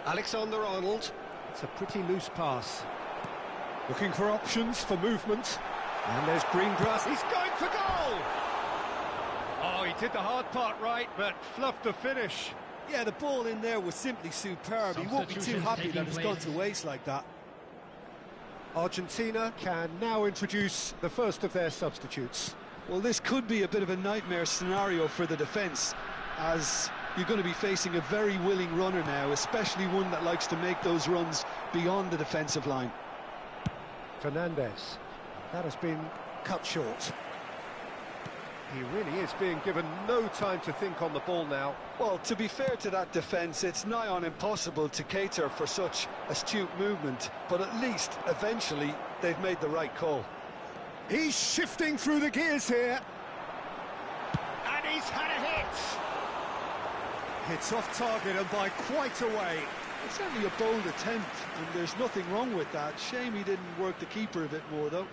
A: Alexander-Arnold. It's a pretty loose pass. Looking for options for movement. And there's green grass. He's going for goal! Oh, he did the hard part right, but fluffed the finish.
B: Yeah, the ball in there was simply superb. He won't be too happy that it's gone to waste like that.
A: Argentina can now introduce the first of their substitutes.
B: Well, this could be a bit of a nightmare scenario for the defence, as you're going to be facing a very willing runner now, especially one that likes to make those runs beyond the defensive line.
A: Fernandez. That has been cut short. He really is being given no time to think on the ball now.
B: Well, to be fair to that defence, it's nigh on impossible to cater for such astute movement, but at least, eventually, they've made the right call.
A: He's shifting through the gears here. And he's had a hit! It's off target and by quite a way.
B: It's certainly a bold attempt, and there's nothing wrong with that. Shame he didn't work the keeper a bit more, though.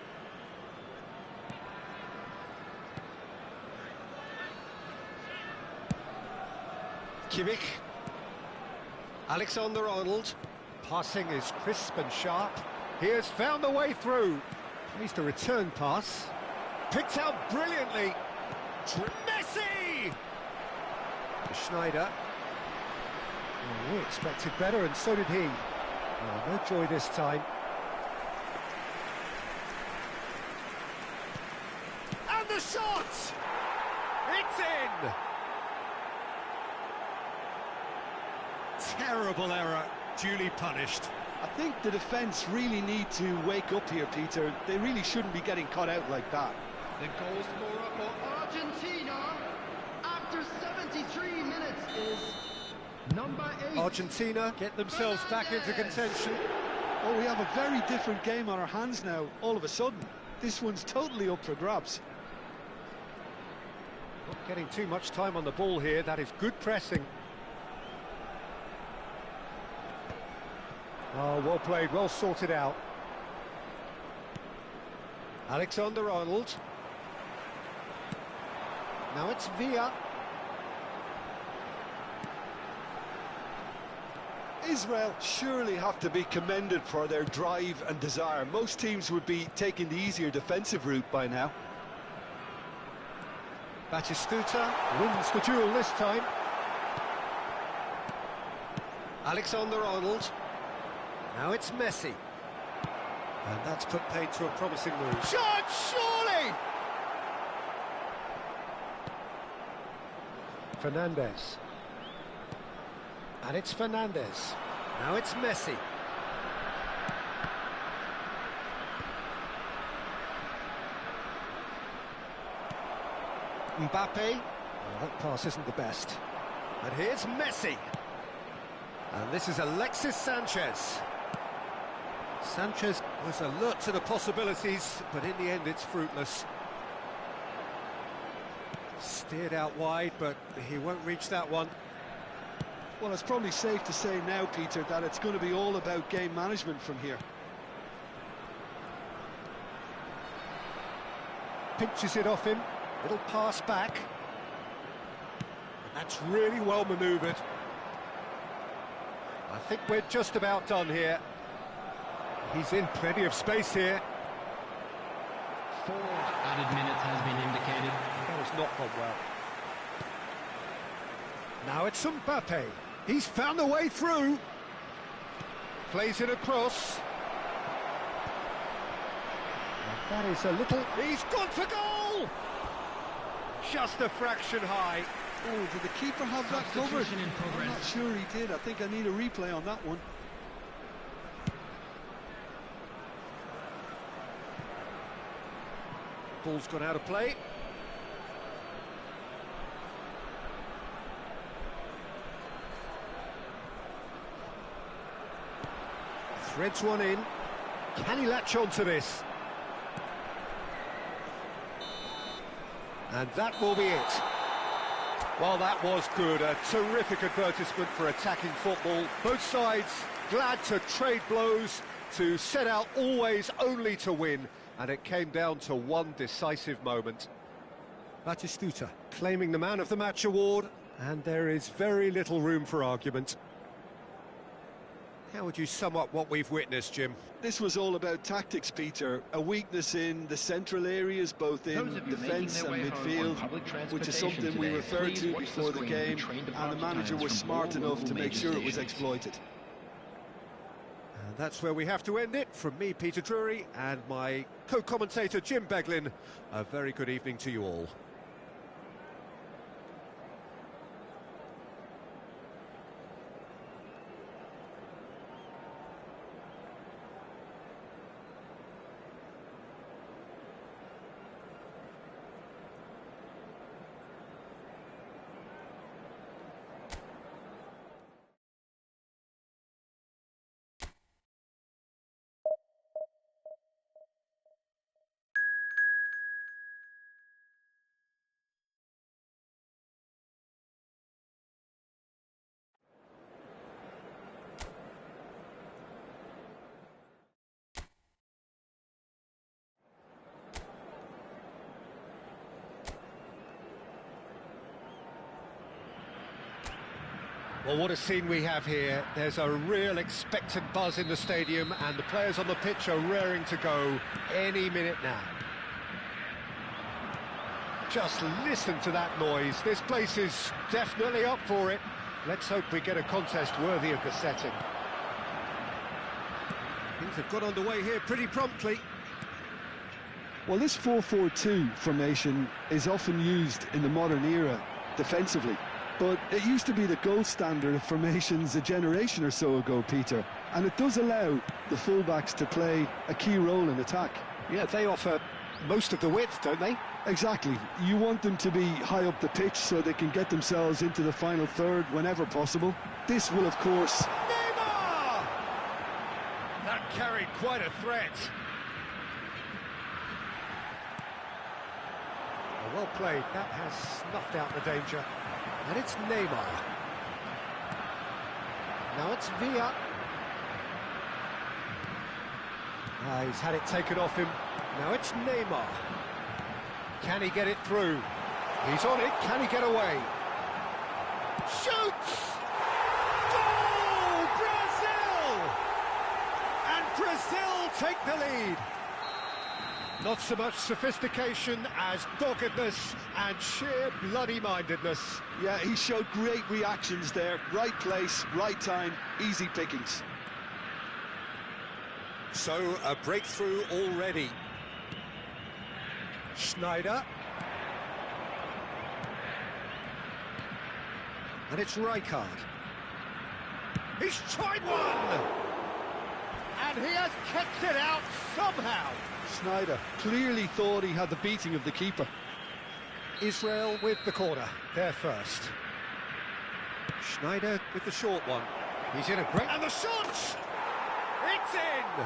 A: Kimmich. Alexander-Arnold. Passing is crisp and sharp. He has found the way through. Plays the return pass. Picked out brilliantly. Messi! Schneider. Oh, we expected better, and so did he. Oh, no joy this time. And the shot! It's in! Terrible error, duly punished.
B: I think the defence really need to wake up here, Peter. They really shouldn't be getting caught out like that.
C: The goal scorer for Argentina after 73 minutes is number 8.
A: Argentina get themselves back into contention.
B: Oh, we have a very different game on our hands now, all of a sudden. This one's totally up for grabs.
A: Not getting too much time on the ball here, that is good pressing. Oh, well played, well sorted out. Alexander-Arnold. Now it's Villa.
B: Israel surely have to be commended for their drive and desire. Most teams would be taking the easier defensive route by now.
A: Batistuta wins the duel this time. Alexander-Arnold. Now it's Messi. And that's put paid to a promising move. Shot, surely! Fernandez. And it's Fernandez. Now it's Messi. Mbappe. Oh, that pass isn't the best. But here's Messi. And this is Alexis Sanchez. Sanchez was alert to the possibilities, but in the end it's fruitless. Steered out wide, but he won't reach that one.
B: Well, it's probably safe to say now, Peter, that it's going to be all about game management from here.
A: Pinches it off him, little pass back. And that's really well manoeuvred. I think we're just about done here. He's in plenty of space here.
C: 4 added minutes has been indicated.
A: That has not gone well. Now it's Mbappe. He's found a way through. Plays it across. And that is a little... He's gone for goal! Just a fraction high.
B: Oh, did the keeper have that covered? I'm not sure he did. I think I need a replay on that one.
A: Ball's gone out of play. Threads one in. Can he latch on to this? And that will be it. Well, that was good. A terrific advertisement for attacking football. Both sides glad to trade blows, to set out always only to win. And it came down to one decisive moment. Batistuta claiming the Man of the Match award, and there is very little room for argument. How would you sum up what we've witnessed, Jim?
B: This was all about tactics, Peter. A weakness in the central areas, both in defence and midfield, which is something we referred to before the game, and the manager was smart enough to make sure it was exploited.
A: And that's where we have to end it. From me, Peter Drury, and my co-commentator, Jim Beglin, a very good evening to you all. Well, what a scene we have here. There's a real expectant buzz in the stadium, and the players on the pitch are raring to go any minute now. Just listen to that noise. This place is definitely up for it. Let's hope we get a contest worthy of the setting. Things have got underway here pretty promptly.
B: Well, this 4-4-2 formation is often used in the modern era defensively. But it used to be the gold standard of formations a generation or so ago, Peter. And it does allow the fullbacks to play a key role in attack.
A: Yeah, they offer most of the width, don't they?
B: Exactly. You want them to be high up the pitch so they can get themselves into the final third whenever possible. This will, of course...
A: Neymar! That carried quite a threat. Well played. That has snuffed out the danger. And it's Neymar. Now it's Villa. He's had it taken off him. Now it's Neymar. Can he get it through? He's on it. Can he get away? Shoots! Goal! Brazil! And Brazil take the lead. Not so much sophistication as doggedness and sheer bloody-mindedness.
B: Yeah, he showed great reactions there. Right place, right time, easy pickings.
A: So, a breakthrough already. Schneider. And it's Rijkaard. He's tried one! And he has kept it out somehow.
B: Schneider clearly thought he had the beating of the keeper.
A: Israel with the corner, there first. Schneider with the short one. He's in a great... And the shot! It's in!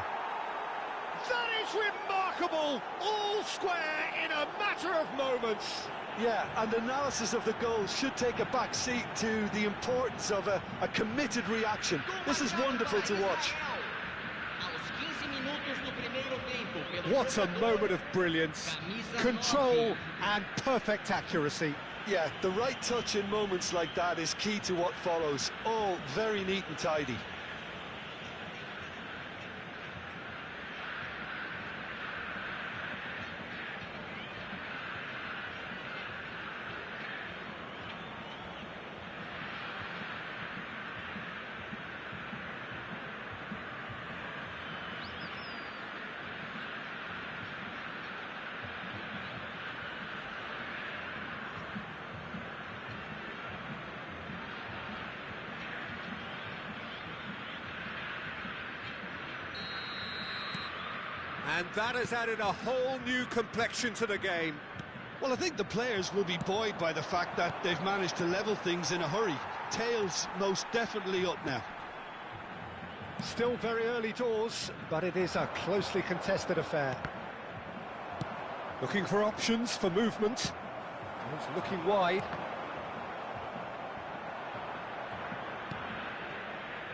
A: That is remarkable! All square in a matter of moments.
B: Yeah, and analysis of the goal should take a back seat to the importance of a committed reaction. This is wonderful to watch.
A: What a moment of brilliance, control and perfect accuracy.
B: Yeah, the right touch in moments like that is key to what follows. All very neat and tidy.
A: And that has added a whole new complexion to the game.
B: Well, I think the players will be buoyed by the fact that they've managed to level things in a hurry. Tails most definitely up now.
A: Still very early doors, but it is a closely contested affair. Looking for options for movement. He's looking wide.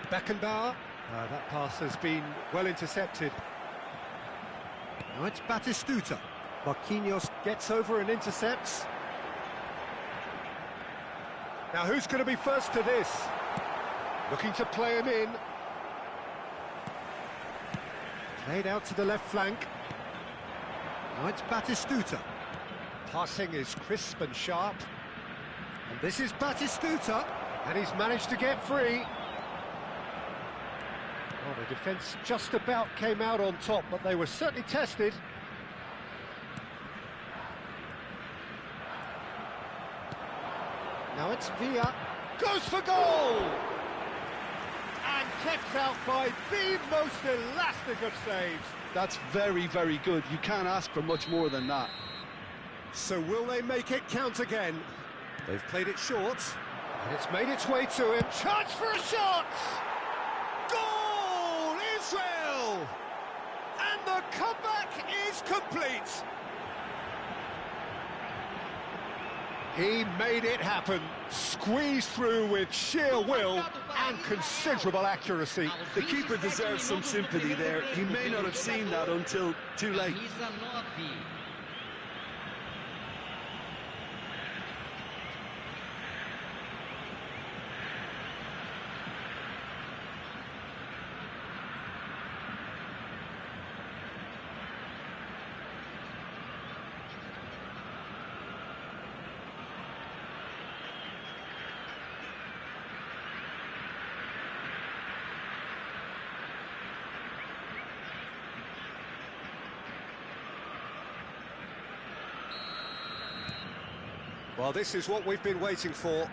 A: Beckenbauer. That pass has been well intercepted. Now it's Batistuta. Marquinhos gets over and intercepts. Now who's going to be first to this? Looking to play him in. Played out to the left flank. Now it's Batistuta. Passing is crisp and sharp. And this is Batistuta. And he's managed to get free. Oh, the defence just about came out on top, but they were certainly tested. Now it's Villa. Goes for goal! And kept out by the most elastic of saves.
B: That's very, very good. You can't ask for much more than that.
A: So will they make it count again? They've played it short. And it's made its way to him. Chance for a shot! Goal! Israel! And the comeback is complete. He made it happen, squeezed through with sheer will and considerable accuracy.
B: The keeper deserves some sympathy there. He may not have seen that until too late.
A: Well, this is what we've been waiting for.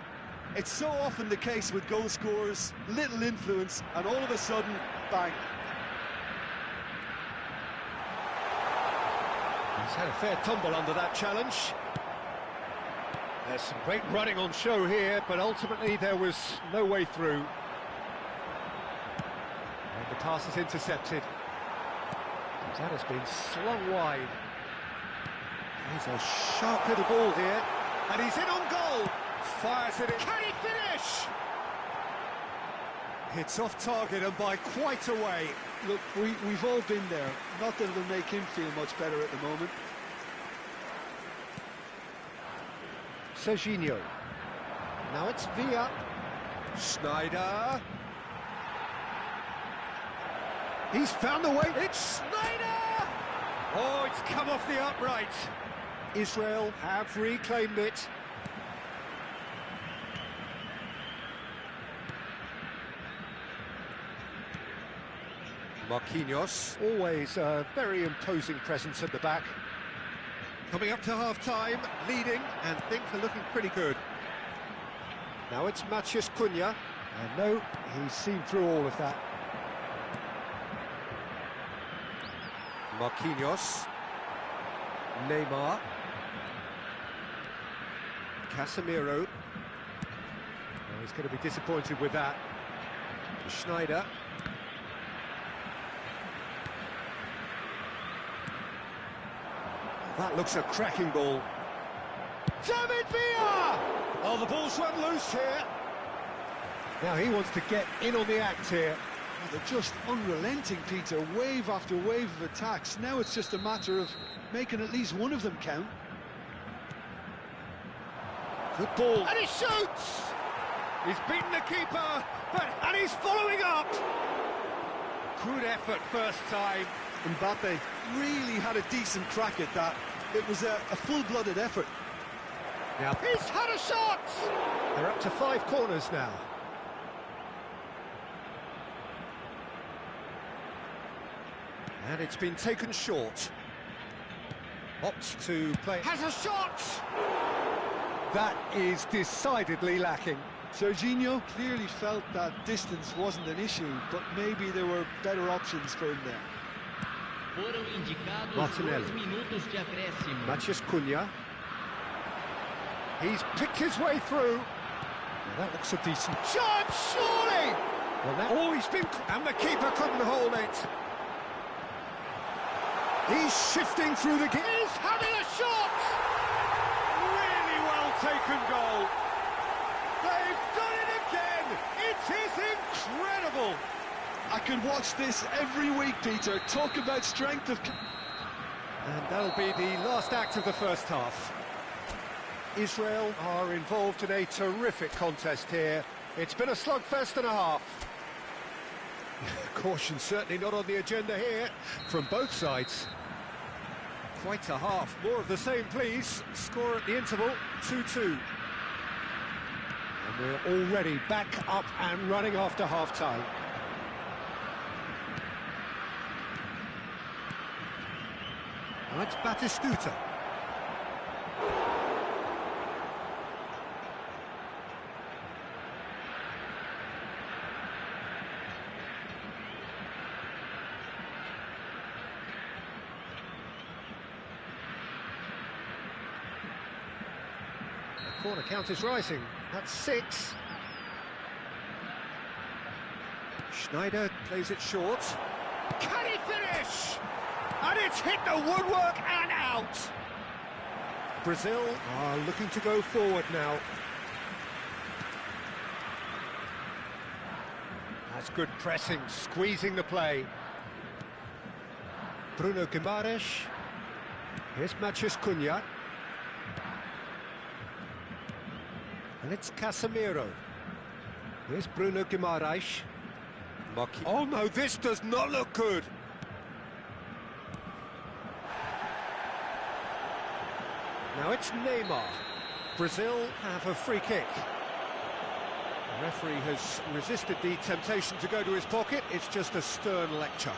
B: It's so often the case with goal scorers, little influence, and all of a sudden, bang.
A: He's had a fair tumble under that challenge. There's some great running on show here, but ultimately there was no way through. And the pass is intercepted. That has been slung wide. He's a sharp little ball here. And he's in on goal. Fires it in. Can he finish? Hits off target and by quite a way.
B: Look, we've all been there. Not that it'll make him feel much better at the moment.
A: Serginho. Now it's Villa. Schneider. He's found the way. It's Schneider! Oh, it's come off the upright. Israel have reclaimed it. Marquinhos, always a very imposing presence at the back. Coming up to half-time, leading, and things are looking pretty good. Now it's Matheus Cunha, and no, he's seen through all of that. Marquinhos. Neymar. Casemiro. Oh, he's going to be disappointed with that. Schneider. That looks a cracking ball. David Villa! Oh, the ball's run loose here. Now he wants to get in on the act here.
B: They're just unrelenting, Peter. Wave after wave of attacks. Now it's just a matter of making at least one of them count.
A: Good ball. And he shoots! He's beaten the keeper, and he's following up. Good effort first time.
B: Mbappe really had a decent crack at that. It was a full-blooded effort.
A: Now he's had a shot! They're up to 5 corners now. And it's been taken short. Opts to play. Has a shot! That is decidedly lacking.
B: Serginho clearly felt that distance wasn't an issue, but maybe there were better options for him there.
C: Foram indicados
A: Martinelli.
C: 2 minutos de acréscimo.
A: Matheus Cunha. He's picked his way through. Well, that looks a decent chance, surely! Well, that, he's been... And the keeper couldn't hold it. He's shifting through the... He's having a shot! Really well taken goal. They've done it again! It is incredible!
B: I could watch this every week, Peter. Talk about strength of...
A: And that'll be the last act of the first half. Israel are involved in a terrific contest here. It's been a slugfest and a half. Caution certainly not on the agenda here from both sides. Quite a half. More of the same, please. Score at the interval, 2-2. And we're already back up and running after half-time. Now it's Batistuta. The corner count is rising. That's 6. Schneider plays it short. Can he finish? And it's hit the woodwork and out. Brazil are looking to go forward now. That's good pressing, squeezing the play. Bruno Guimaraes. Here's Matheus Cunha. And it's Casemiro. Here's Bruno Guimaraes. Oh no, this does not look good. Now it's Neymar. Brazil have a free kick. The referee has resisted the temptation to go to his pocket. It's just a stern lecture.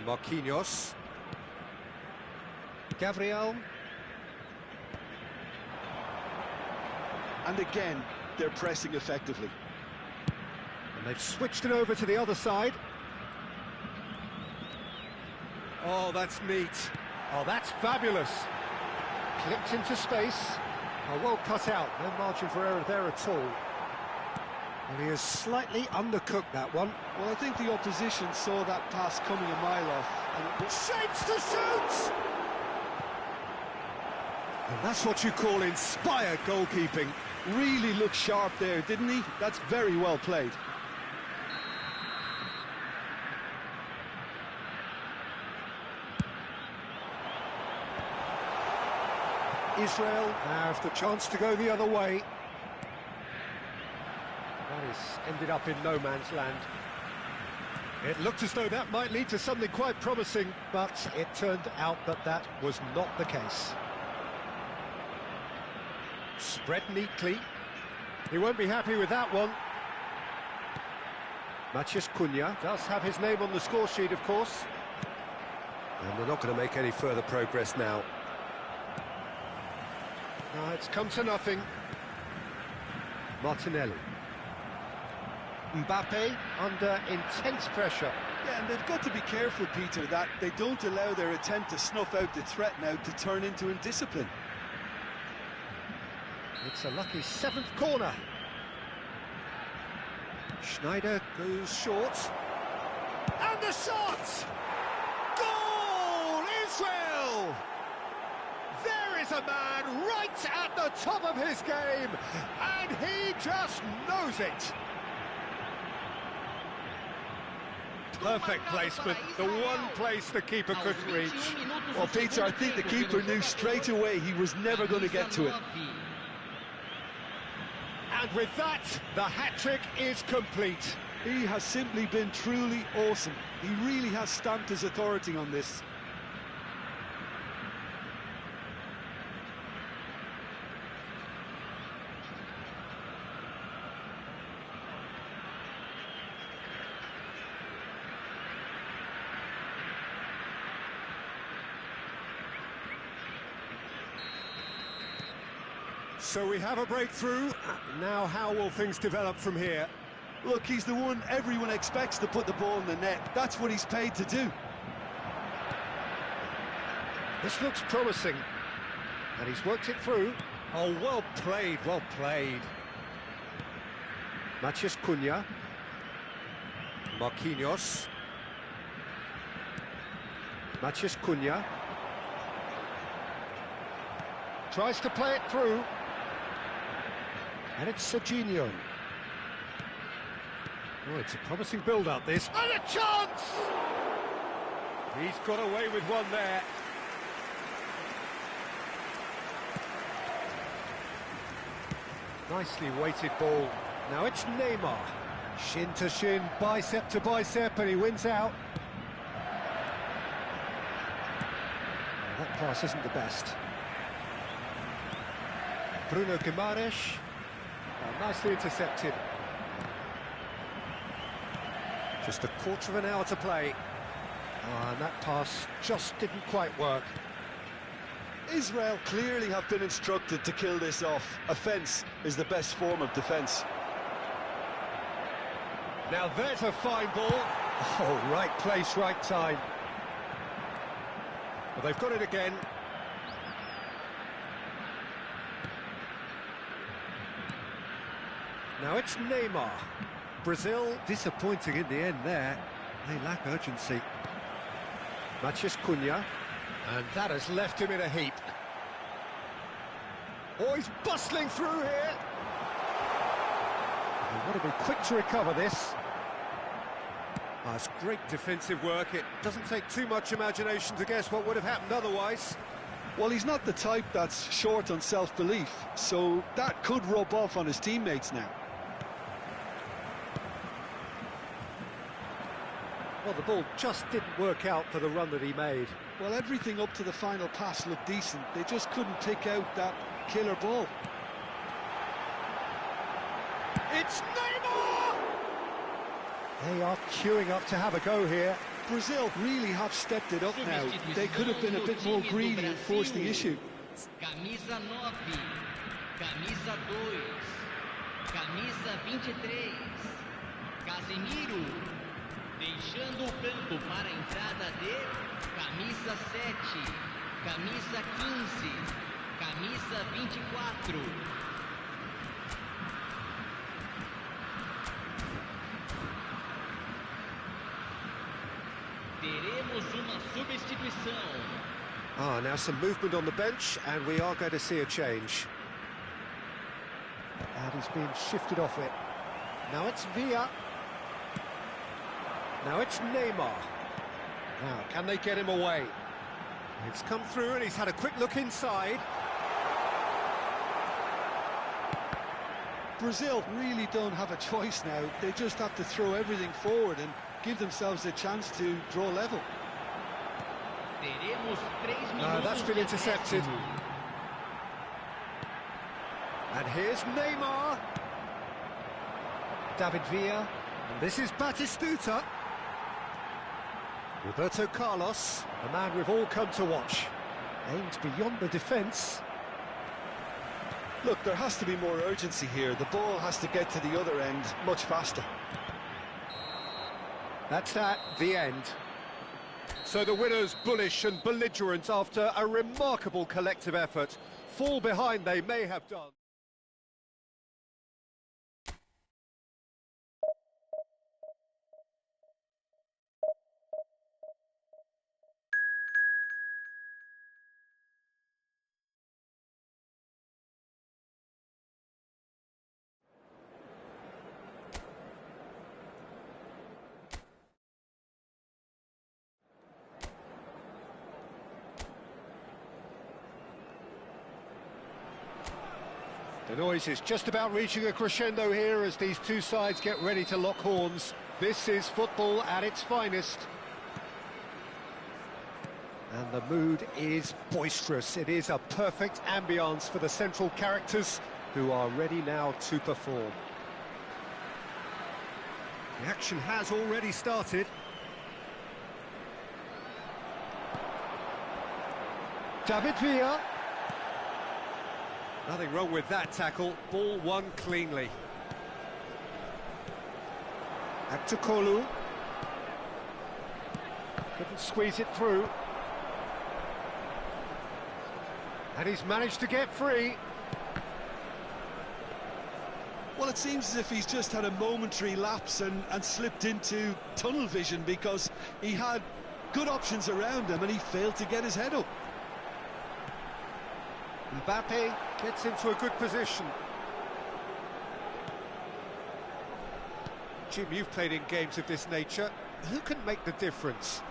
A: Marquinhos. Gabriel.
B: And again, they're pressing effectively.
A: And they've switched it over to the other side. Oh, that's neat. Oh, that's fabulous. Clipped into space. Oh, well cut out. No margin for error there at all. And he has slightly undercooked that one.
B: Well, I think the opposition saw that pass coming a mile off. And it
A: Shapes to shoot! And that's what you call inspired goalkeeping.
B: really looked sharp there, didn't he? That's very well played.
A: Israel have the chance to go the other way. That has ended up in no man's land. It looked as though that might lead to something quite promising, but it turned out that that was not the case. Spread neatly. He won't be happy with that one. Matheus Cunha does have his name on the score sheet, of course. And they're not going to make any further progress now. It's come to nothing. Martinelli. Mbappe under intense pressure.
B: Yeah, and they've got to be careful, Peter, that they don't allow their attempt to snuff out the threat now to turn into indiscipline.
A: It's a lucky seventh corner. Schneider goes short. And the shot! Goal! Israel! There is a man right at the top of his game, and he just knows it. Perfect placement, the one place the keeper couldn't reach.
B: Well, Peter, I think the keeper knew straight away he was never going to get to it.
A: And with that, the hat-trick is complete.
B: He has simply been truly awesome. He really has stamped his authority on this.
A: So we have a breakthrough. Now how will things develop from here?
B: Look, he's the one everyone expects to put the ball in the net. That's what he's paid to do.
A: This looks promising. And he's worked it through. Oh, well played, well played. Matheus Cunha. Marquinhos. Matheus Cunha. Tries to play it through. And it's Serginho. Oh, it's a promising build-up, this. And a chance! He's got away with one there. Nicely weighted ball. Now it's Neymar. Shin to shin, bicep to bicep, and he wins out. Oh, that pass isn't the best. Bruno Guimaraes. Oh, nicely intercepted. Just a quarter of an hour to play. Oh, and that pass just didn't quite work.
B: Israel clearly have been instructed to kill this off. Offence is the best form of defence.
A: Now there's a fine ball. Oh, right place, right time. Well, they've got it again. Now it's Neymar. Brazil disappointing in the end there. They lack urgency. Matheus Cunha. And that has left him in a heap. Oh, he's bustling through here. They've got to be quick to recover this. Oh, it's great defensive work. It doesn't take too much imagination to guess what would have happened otherwise.
B: Well, he's not the type that's short on self-belief, so that could rub off on his teammates now.
A: Well, the ball just didn't work out for the run that he made.
B: Well, everything up to the final pass looked decent. They just couldn't pick out that killer ball.
A: It's Neymar! They are queuing up to have a go here.
B: Brazil really have stepped it up now. They could have been a bit more greedy and forced the issue.
E: Camisa 9, camisa 2, camisa 23, Casemiro, deixando o campo para a entrada de camisa 7, camisa 15, camisa 24. Teremos uma substituição.
A: Ah, now some movement on the bench, and we are going to see a change. And he's being shifted off it. Now it's Villa. Now it's Neymar. Now, can they get him away? It's come through and he's had a quick look inside.
B: Brazil really don't have a choice now. They just have to throw everything forward and give themselves a chance to draw level.
A: That's been intercepted. And here's Neymar. David Villa. And this is Batistuta. Roberto Carlos, a man we've all come to watch. Aimed beyond the defence.
B: Look, there has to be more urgency here. The ball has to get to the other end much faster.
A: That's the end. So the winners bullish and belligerent after a remarkable collective effort. Fall behind they may have done. The noise is just about reaching a crescendo here as these two sides get ready to lock horns. This is football at its finest. And the mood is boisterous. It is a perfect ambience for the central characters who are ready now to perform. The action has already started. David Villa. Nothing wrong with that tackle. Ball won cleanly. Aktukolu. Couldn't squeeze it through. And he's managed to get free.
B: Well, it seems as if he's just had a momentary lapse and slipped into tunnel vision, because he had good options around him and he failed to get his head up.
A: Mbappe gets into a good position. Jim, you've played in games of this nature. Who can make the difference?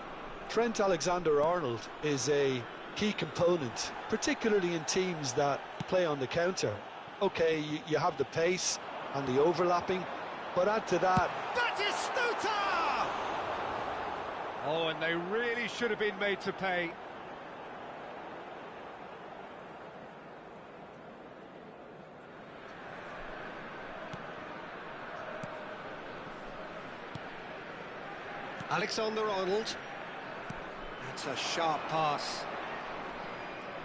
B: Trent Alexander-Arnold is a key component, particularly in teams that play on the counter. Okay, you have the pace and the overlapping, but add to that...
A: Batistuta! Oh, and they really should have been made to pay. Alexander-Arnold. That's a sharp pass.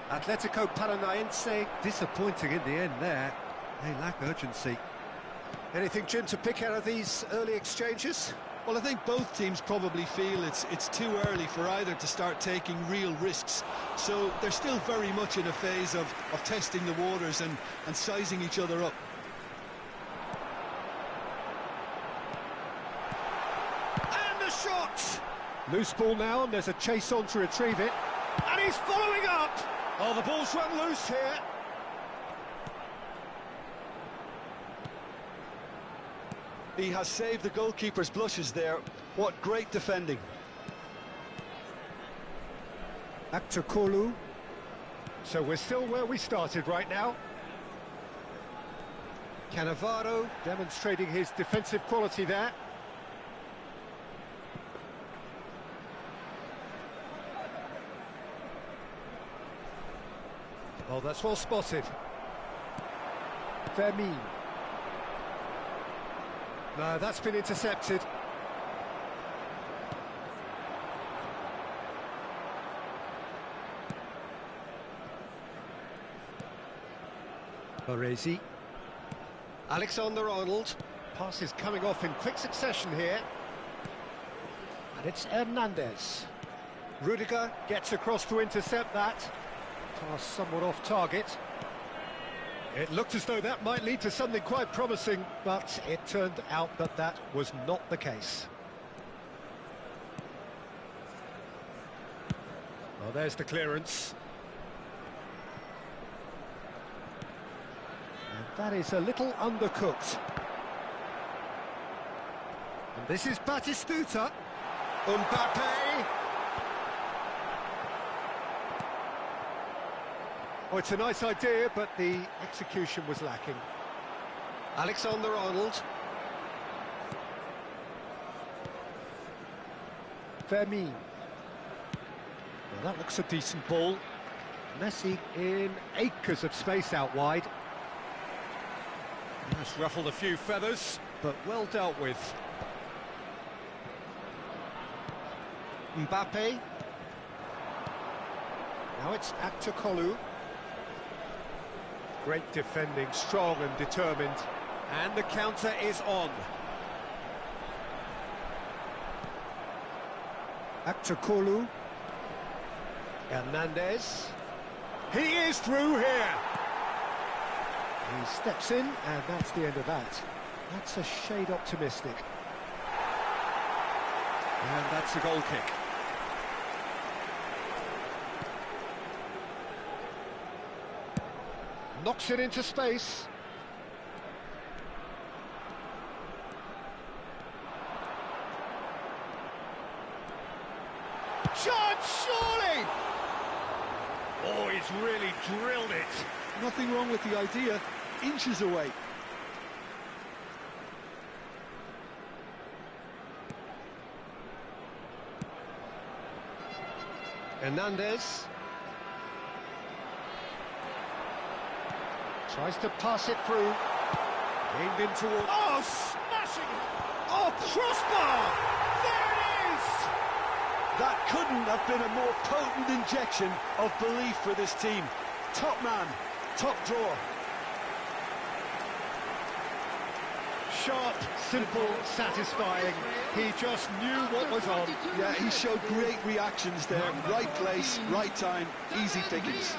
A: Atletico Paranaense disappointing in the end there. They lack urgency. Anything, Jim, to pick out of these early exchanges?
B: Well, I think both teams probably feel it's too early for either to start taking real risks. So they're still very much in a phase of testing the waters and sizing each other up.
A: And the shot! Loose ball now, and there's a chase on to retrieve it. And he's following up! Oh, the ball's run loose here.
B: He has saved the goalkeeper's blushes there. What great defending.
A: Aktukolu. So we're still where we started right now. Cannavaro demonstrating his defensive quality there. Oh, that's well spotted. Vermeer. No, that's been intercepted. Baresi. Alexander-Arnold. Pass is coming off in quick succession here. And it's Hernandez. Rudiger gets across to intercept that. Pass somewhat off target. It looked as though that might lead to something quite promising, but it turned out that that was not the case. Well, there's the clearance. And that is a little undercooked. And this is Batistuta. Mbappe. Oh, it's a nice idea, but the execution was lacking. Alexander-Arnold. Vermeer. Well, that looks a decent ball. Messi in acres of space out wide. That's ruffled a few feathers, but well dealt with. Mbappe. Now it's Aktukolu. Great defending, strong and determined. And the counter is on. Aktukolu. Hernandez. He is through here. He steps in, and that's the end of that. That's a shade optimistic. And that's a goal kick. Knocks it into space. Shot, surely! Oh, he's really drilled it.
B: Nothing wrong with the idea. Inches away.
A: Hernandez. Tries to pass it through. Aimed in towards... Oh, smashing! Oh, crossbar! There it is!
B: That couldn't have been a more potent injection of belief for this team. Top man, top drawer.
A: Sharp, simple, satisfying. He just knew what was on.
B: Yeah, he showed great reactions there. Right place, right time, easy pickings.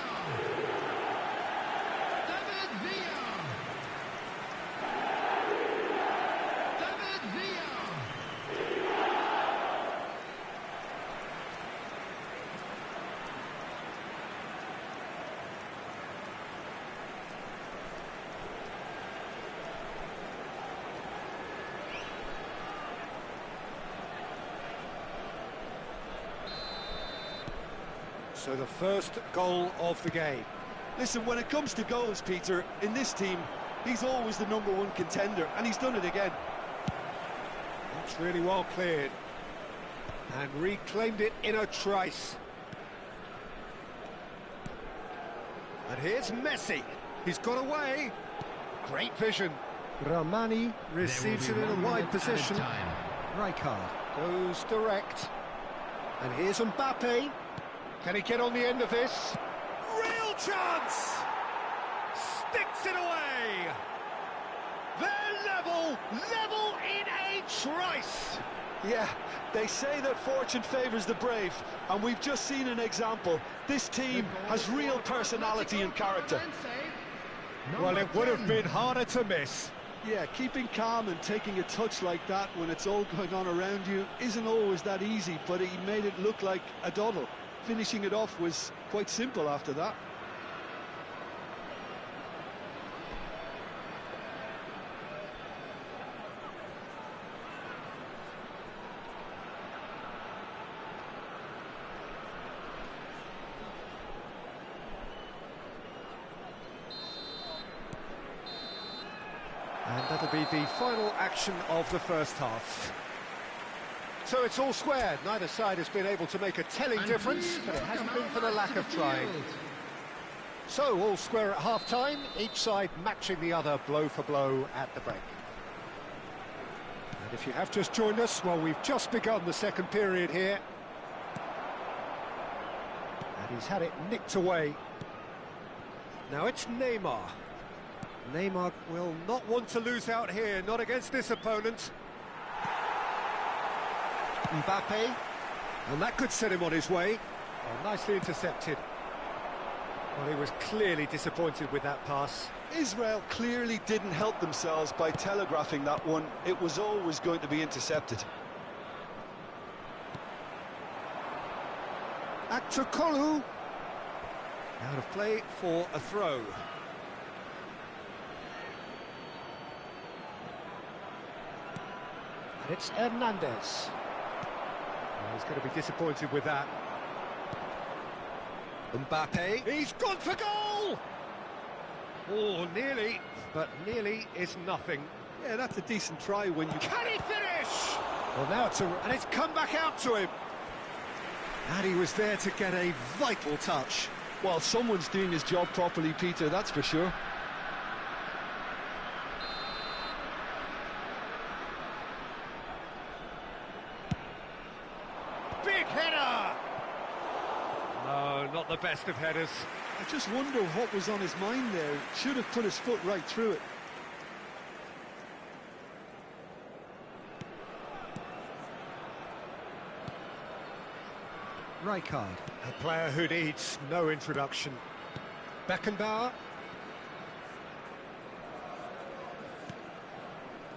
A: So the first goal of the game.
B: Listen, when it comes to goals, Peter, in this team, he's always the #1 contender, and he's done it again.
A: That's really well cleared. And reclaimed it in a trice. And here's Messi. He's got away. Great vision. Ramani receives it in a wide position. Rijkaard goes direct. And here's Mbappe. Can he get on the end of this? Real chance! Sticks it away! They're level in a trice!
B: Yeah, they say that fortune favours the brave, and we've just seen an example. This team has real personality and character.
A: Well, it would have been harder to miss.
B: Yeah, keeping calm and taking a touch like that when it's all going on around you isn't always that easy, but he made it look like a doddle. Finishing it off was quite simple after that.
A: And that'll be the final action of the first half. So it's all square. Neither side has been able to make a telling difference, but it hasn't been for the lack of trying. So all square at half-time, each side matching the other blow for blow at the break. And if you have just joined us, well, we've just begun the second period here. And he's had it nicked away. Now it's Neymar. Neymar will not want to lose out here, not against this opponent. Mbappe, and that could set him on his way. Oh, nicely intercepted. Well, he was clearly disappointed with that pass.
B: Israel clearly didn't help themselves by telegraphing that one. It was always going to be intercepted.
A: Aktukolu. Out of play for a throw. And it's Hernandez. Oh, he's going to be disappointed with that. Mbappe, he's gone for goal! Oh, nearly, but nearly is nothing.
B: Yeah, that's a decent try when you...
A: Can he finish? Well, now and it's come back out to him. And he was there to get a vital touch.
B: Well, someone's doing his job properly, Peter, that's for sure.
A: Big header! No, not the best of headers.
B: I just wonder what was on his mind there. Should have put his foot right through it.
A: Rijkaard, a player who needs no introduction. Beckenbauer.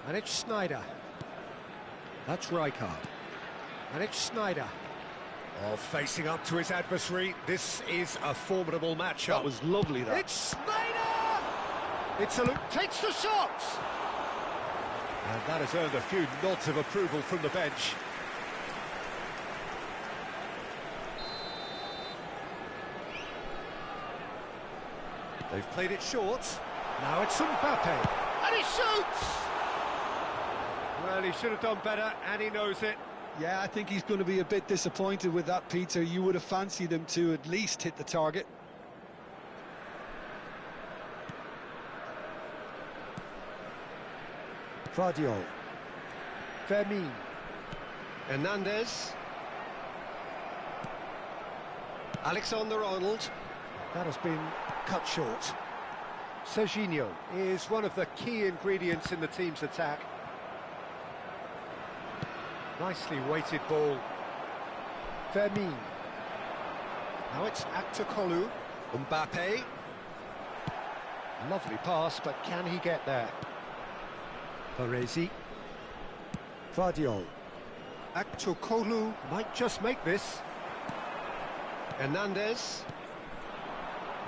A: And it's Sneijder. That's Rijkaard. And it's Sneijder. Oh, facing up to his adversary. This is a formidable matchup.
B: That was lovely, that.
A: It's Sneijder! It's a look, takes the shot! And that has earned a few nods of approval from the bench. They've played it short. Now it's Mbappe. And he shoots! Well, he should have done better, and he knows it.
B: Yeah, I think he's going to be a bit disappointed with that, Peter. You would have fancied him to at least hit the target.
A: Vardiol. Fermin. Hernandez. Alexander-Arnold. That has been cut short. Serginho is one of the key ingredients in the team's attack. Nicely weighted ball. Fermin. Now it's Aktokolu. Mbappe. Lovely pass, but can he get there? Baresi. Vardiol. Aktokolu might just make this. Hernandez.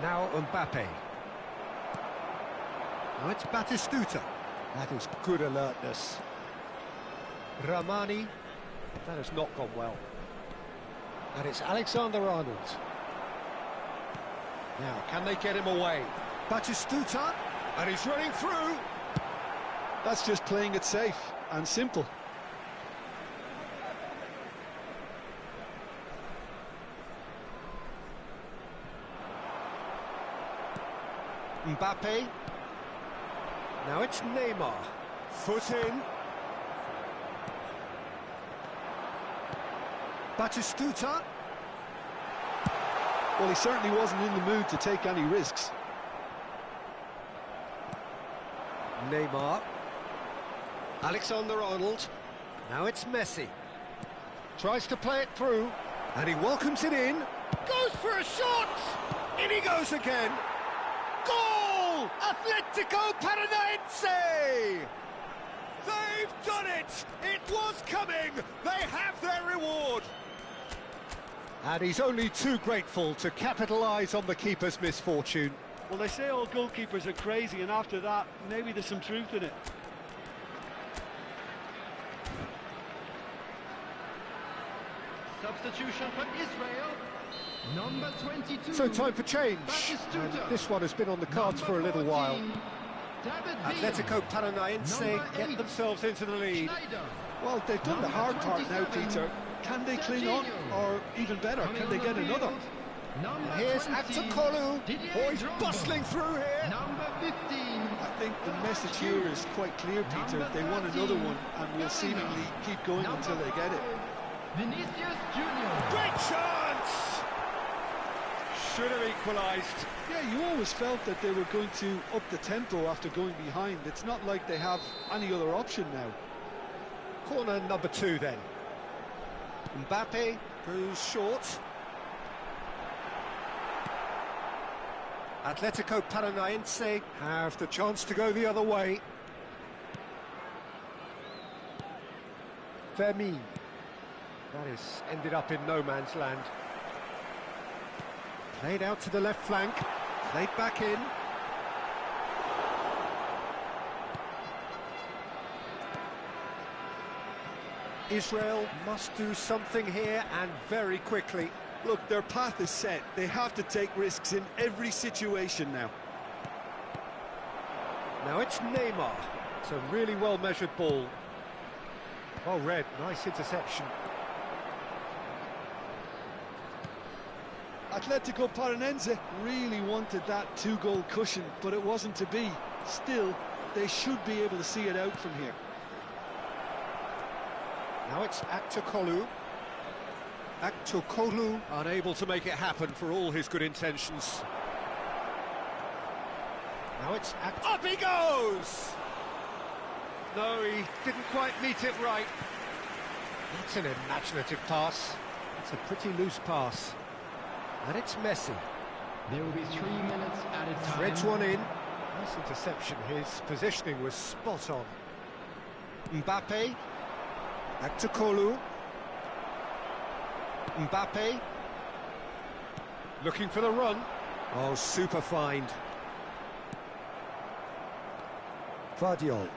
A: Now Mbappe. Now it's Batistuta. That is good alertness. Ramani. That has not gone well. And it's Alexander-Arnold. Now, can they get him away? Batistuta, and he's running through.
B: That's just playing it safe and simple.
A: Mbappe. Now it's Neymar. Foot in. Batistuta.
B: Well, he certainly wasn't in the mood to take any risks.
A: Neymar. Alexander-Arnold. Now it's Messi. Tries to play it through, and he welcomes it in. Goes for a shot! In he goes again. Goal! Atletico Paranaense! They've done it! It was coming! They have their reward! And he's only too grateful to capitalise on the keeper's misfortune.
B: Well, they say all goalkeepers are crazy, and after that, maybe there's some truth in it.
C: Substitution for Israel. Number 22.
A: So time for change.
C: Batistuta.
A: And this one has been on the cards for a little while.
C: David
A: Atletico Paranaense
C: Number
A: get
C: 8.
A: themselves into the lead.
C: Schneider.
B: Well, they've done the hard part now, Peter. Can they cling on, or even better, can they get another?
C: Number
A: Here's
C: 20,
A: Aktokolu.
C: Didier
A: Oh, he's
C: Drogba.
A: bustling through here.
C: Number 15.
B: I think the message here is quite clear, Peter. They want another one, and will seemingly keep going until they get it.
C: Vinicius Junior.
A: Great chance! Should have equalised.
B: Yeah, you always felt that they were going to up the tempo after going behind. It's not like they have any other option now.
A: Corner number 2 then. Mbappe goes short. Atletico Paranaense have the chance to go the other way. Fermin. That is ended up in no man's land. Played out to the left flank. Played back in. Israel must do something here, and very quickly.
B: Look, their path is set. They have to take risks in every situation now.
A: Now it's Neymar. It's a really well-measured ball. Well read, nice interception.
B: Atletico Paranaense really wanted that 2-goal cushion, but it wasn't to be. Still, they should be able to see it out from here.
A: Now it's Aktokolu. Aktokolu unable to make it happen for all his good intentions. Now it's up he goes! No, he didn't quite meet it right. That's an imaginative pass. It's a pretty loose pass. And it's Messi.
C: There will be 3 minutes added time.
A: Threads one in. Nice interception. His positioning was spot on. Mbappe. Aktokolu. Mbappe. Looking for the run. Oh, super find. Vardiol.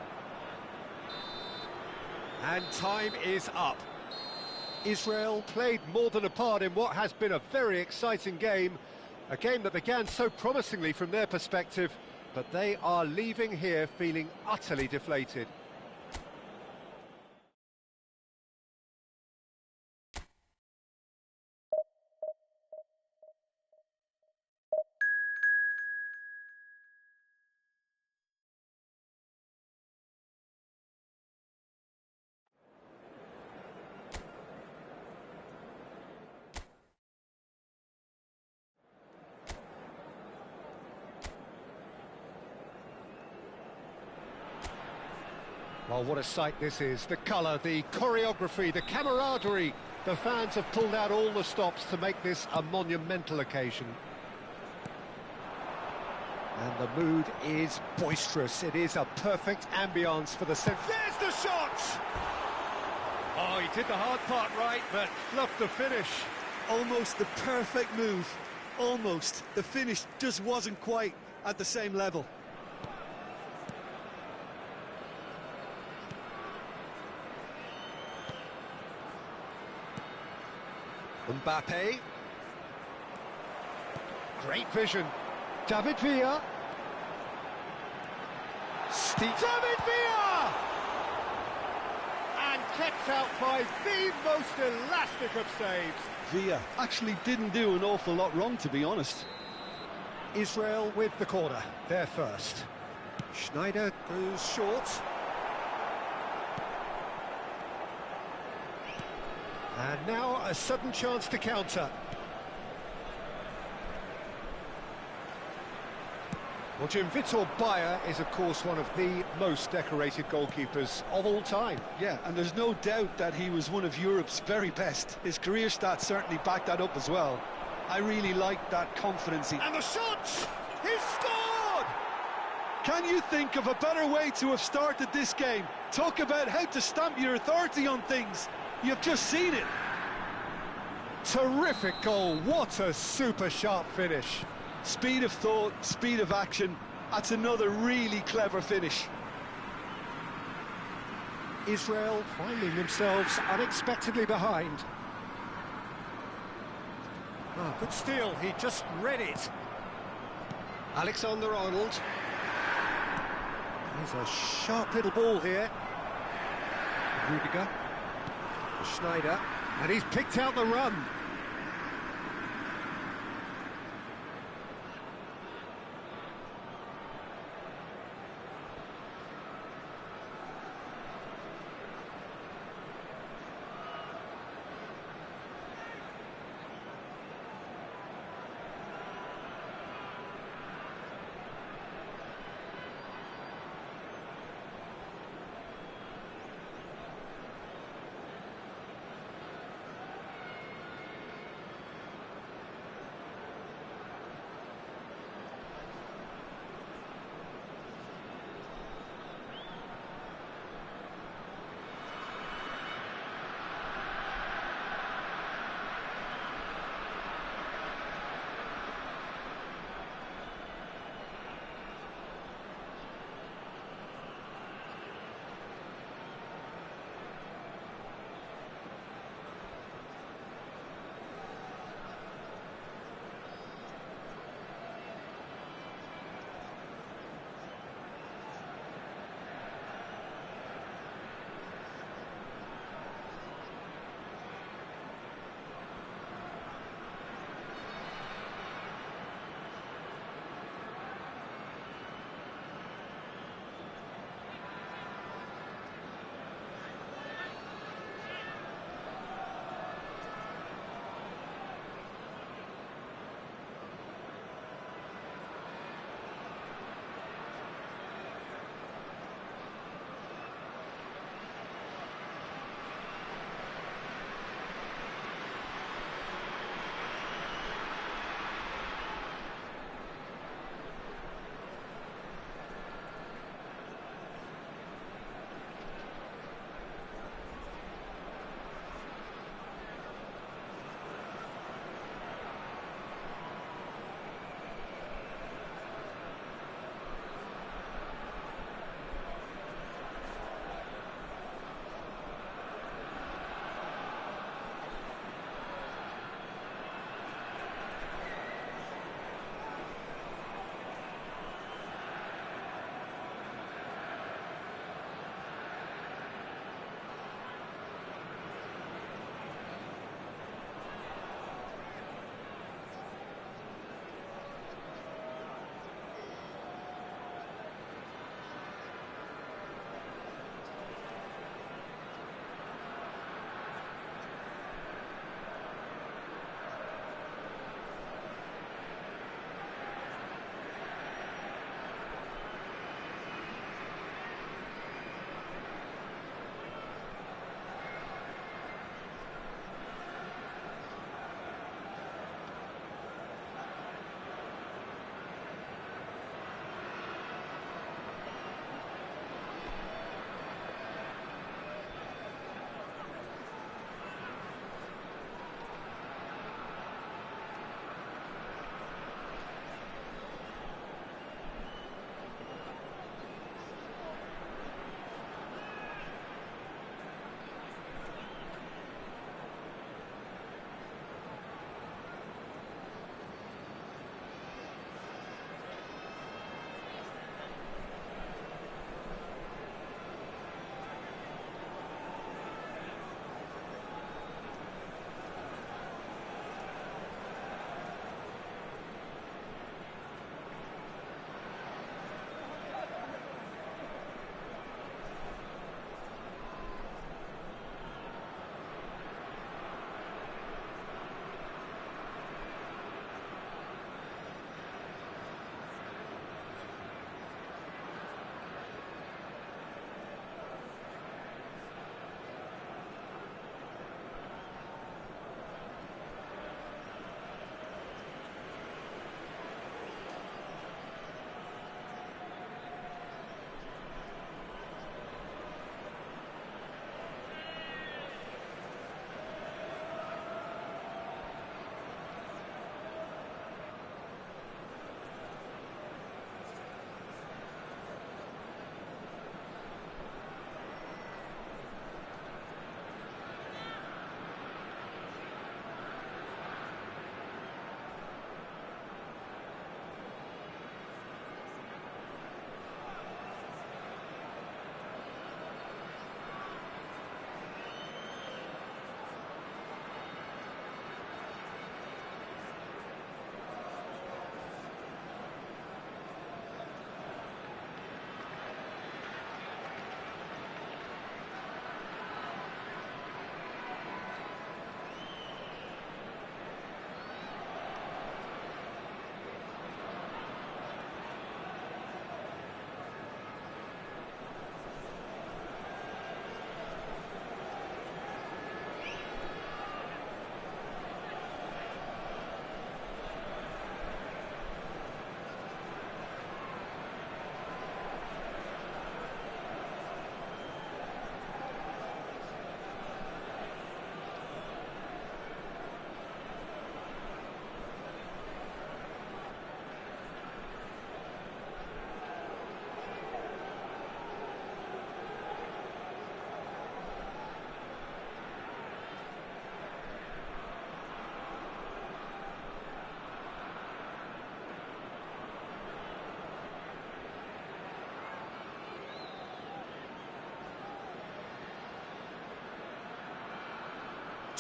A: And time is up. Israel played more than a part in what has been a very exciting game. A game that began so promisingly from their perspective, but they are leaving here feeling utterly deflated. Well, what a sight this is. The colour, the choreography, the camaraderie. The fans have pulled out all the stops to make this a monumental occasion. And the mood is boisterous. It is a perfect ambience for the set. There's the shot! Oh, he did the hard part right, but fluffed the finish.
B: Almost the perfect move. Almost. The finish just wasn't quite at the same level.
A: Mbappe. Great vision. David Villa. David Villa! And kept out by the most elastic of saves.
B: Villa actually didn't do an awful lot wrong, to be honest.
A: Israel with the corner. They're first. Schneider goes short. And now a sudden chance to counter. Well, Jim, Vitor Bayer is, of course, one of the most decorated goalkeepers of all time.
B: Yeah, and there's no doubt that he was one of Europe's very best. His career stats certainly back that up as well. I really like that confidence.
A: And the shot! He's scored!
B: Can you think of a better way to have started this game? Talk about how to stamp your authority on things. You've just seen it.
A: Terrific goal. What a super sharp finish.
B: Speed of thought, speed of action. That's another really clever finish.
A: Israel finding themselves unexpectedly behind. Oh, good steal. He just read it. Alexander-Arnold. There's a sharp little ball here. Rudiger. Schneider, and he's picked out the run.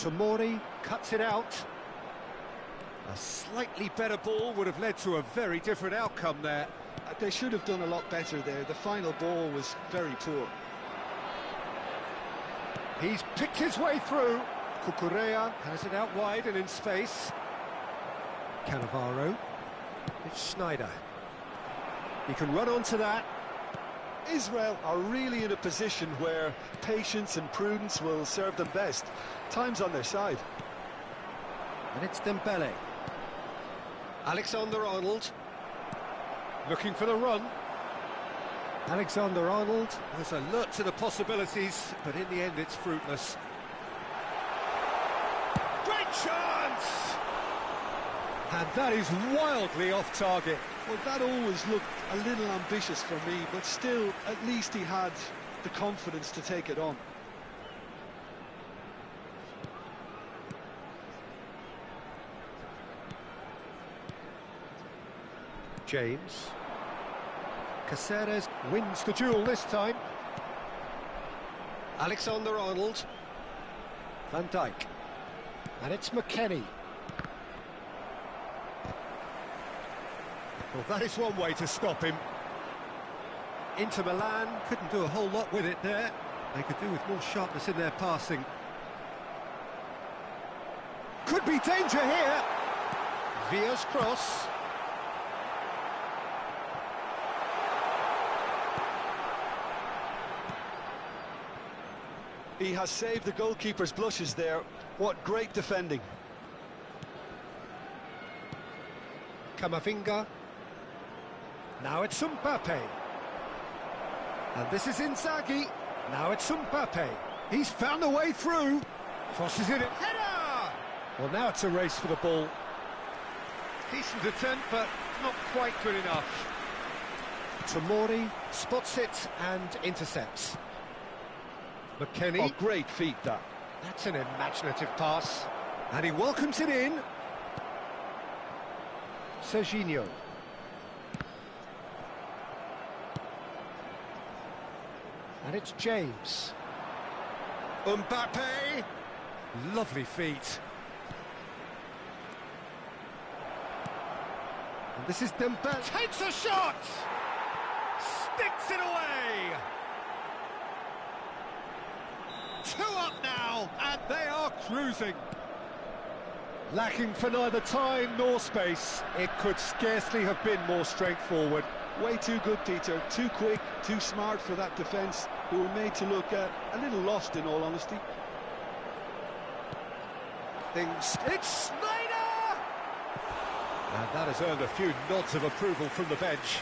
A: Tomori cuts it out. A slightly better ball would have led to a very different outcome there.
B: They should have done a lot better there. The final ball was very poor.
A: He's picked his way through. Cucurella has it out wide and in space. Cannavaro. It's Schneider. He can run onto that.
B: Israel are really in a position where patience and prudence will serve them best. Time's on their side.
A: And it's Dembele. Alexander-Arnold. Looking for the run. Alexander-Arnold was alert to the possibilities, but in the end it's fruitless. Great chance! And that is wildly off target.
B: Well, that always looked a little ambitious for me, but still, at least he had the confidence to take it on.
A: James. Caceres wins the duel this time. Alexander-Arnold. Van Dijk. And it's McKennie. Well, that is one way to stop him. Inter Milan couldn't do a whole lot with it there. They could do with more sharpness in their passing. Could be danger here. Villa's cross.
B: He has saved the goalkeeper's blushes there. What great defending.
A: Camavinga. Now it's Mbappe. And this is Inzaghi. Now it's Mbappe. He's found a way through. Crosses in it. Header! Well, now it's a race for the ball. Decent attempt, but not quite good enough. Tomori spots it and intercepts. McKennie.
B: Oh, great feat, that.
A: That's an imaginative pass. And he welcomes it in. Serginho. And it's James. Mbappe. Lovely feet. And this is Dembele. Takes a shot! Sticks it away! 2 up now, and they are cruising. Lacking for neither time nor space. It could scarcely have been more straightforward.
B: Way too good, Peter. Too quick, too smart for that defence, who were made to look a little lost, in all honesty.
A: It's Schneider! And that has earned a few nods of approval from the bench.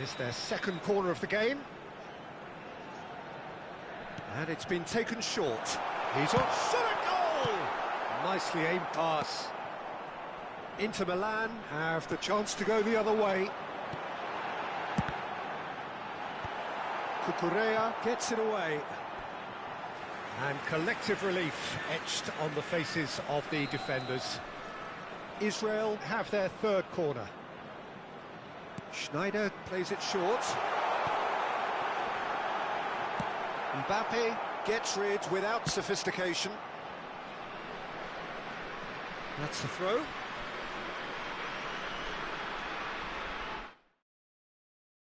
A: It's their second corner of the game. And it's been taken short. He's on shot at goal! Nicely aimed pass. Inter Milan have the chance to go the other way. Cucurella gets it away. And collective relief etched on the faces of the defenders. Israel have their third corner. Schneider plays it short. Mbappe gets rid without sophistication. That's the throw.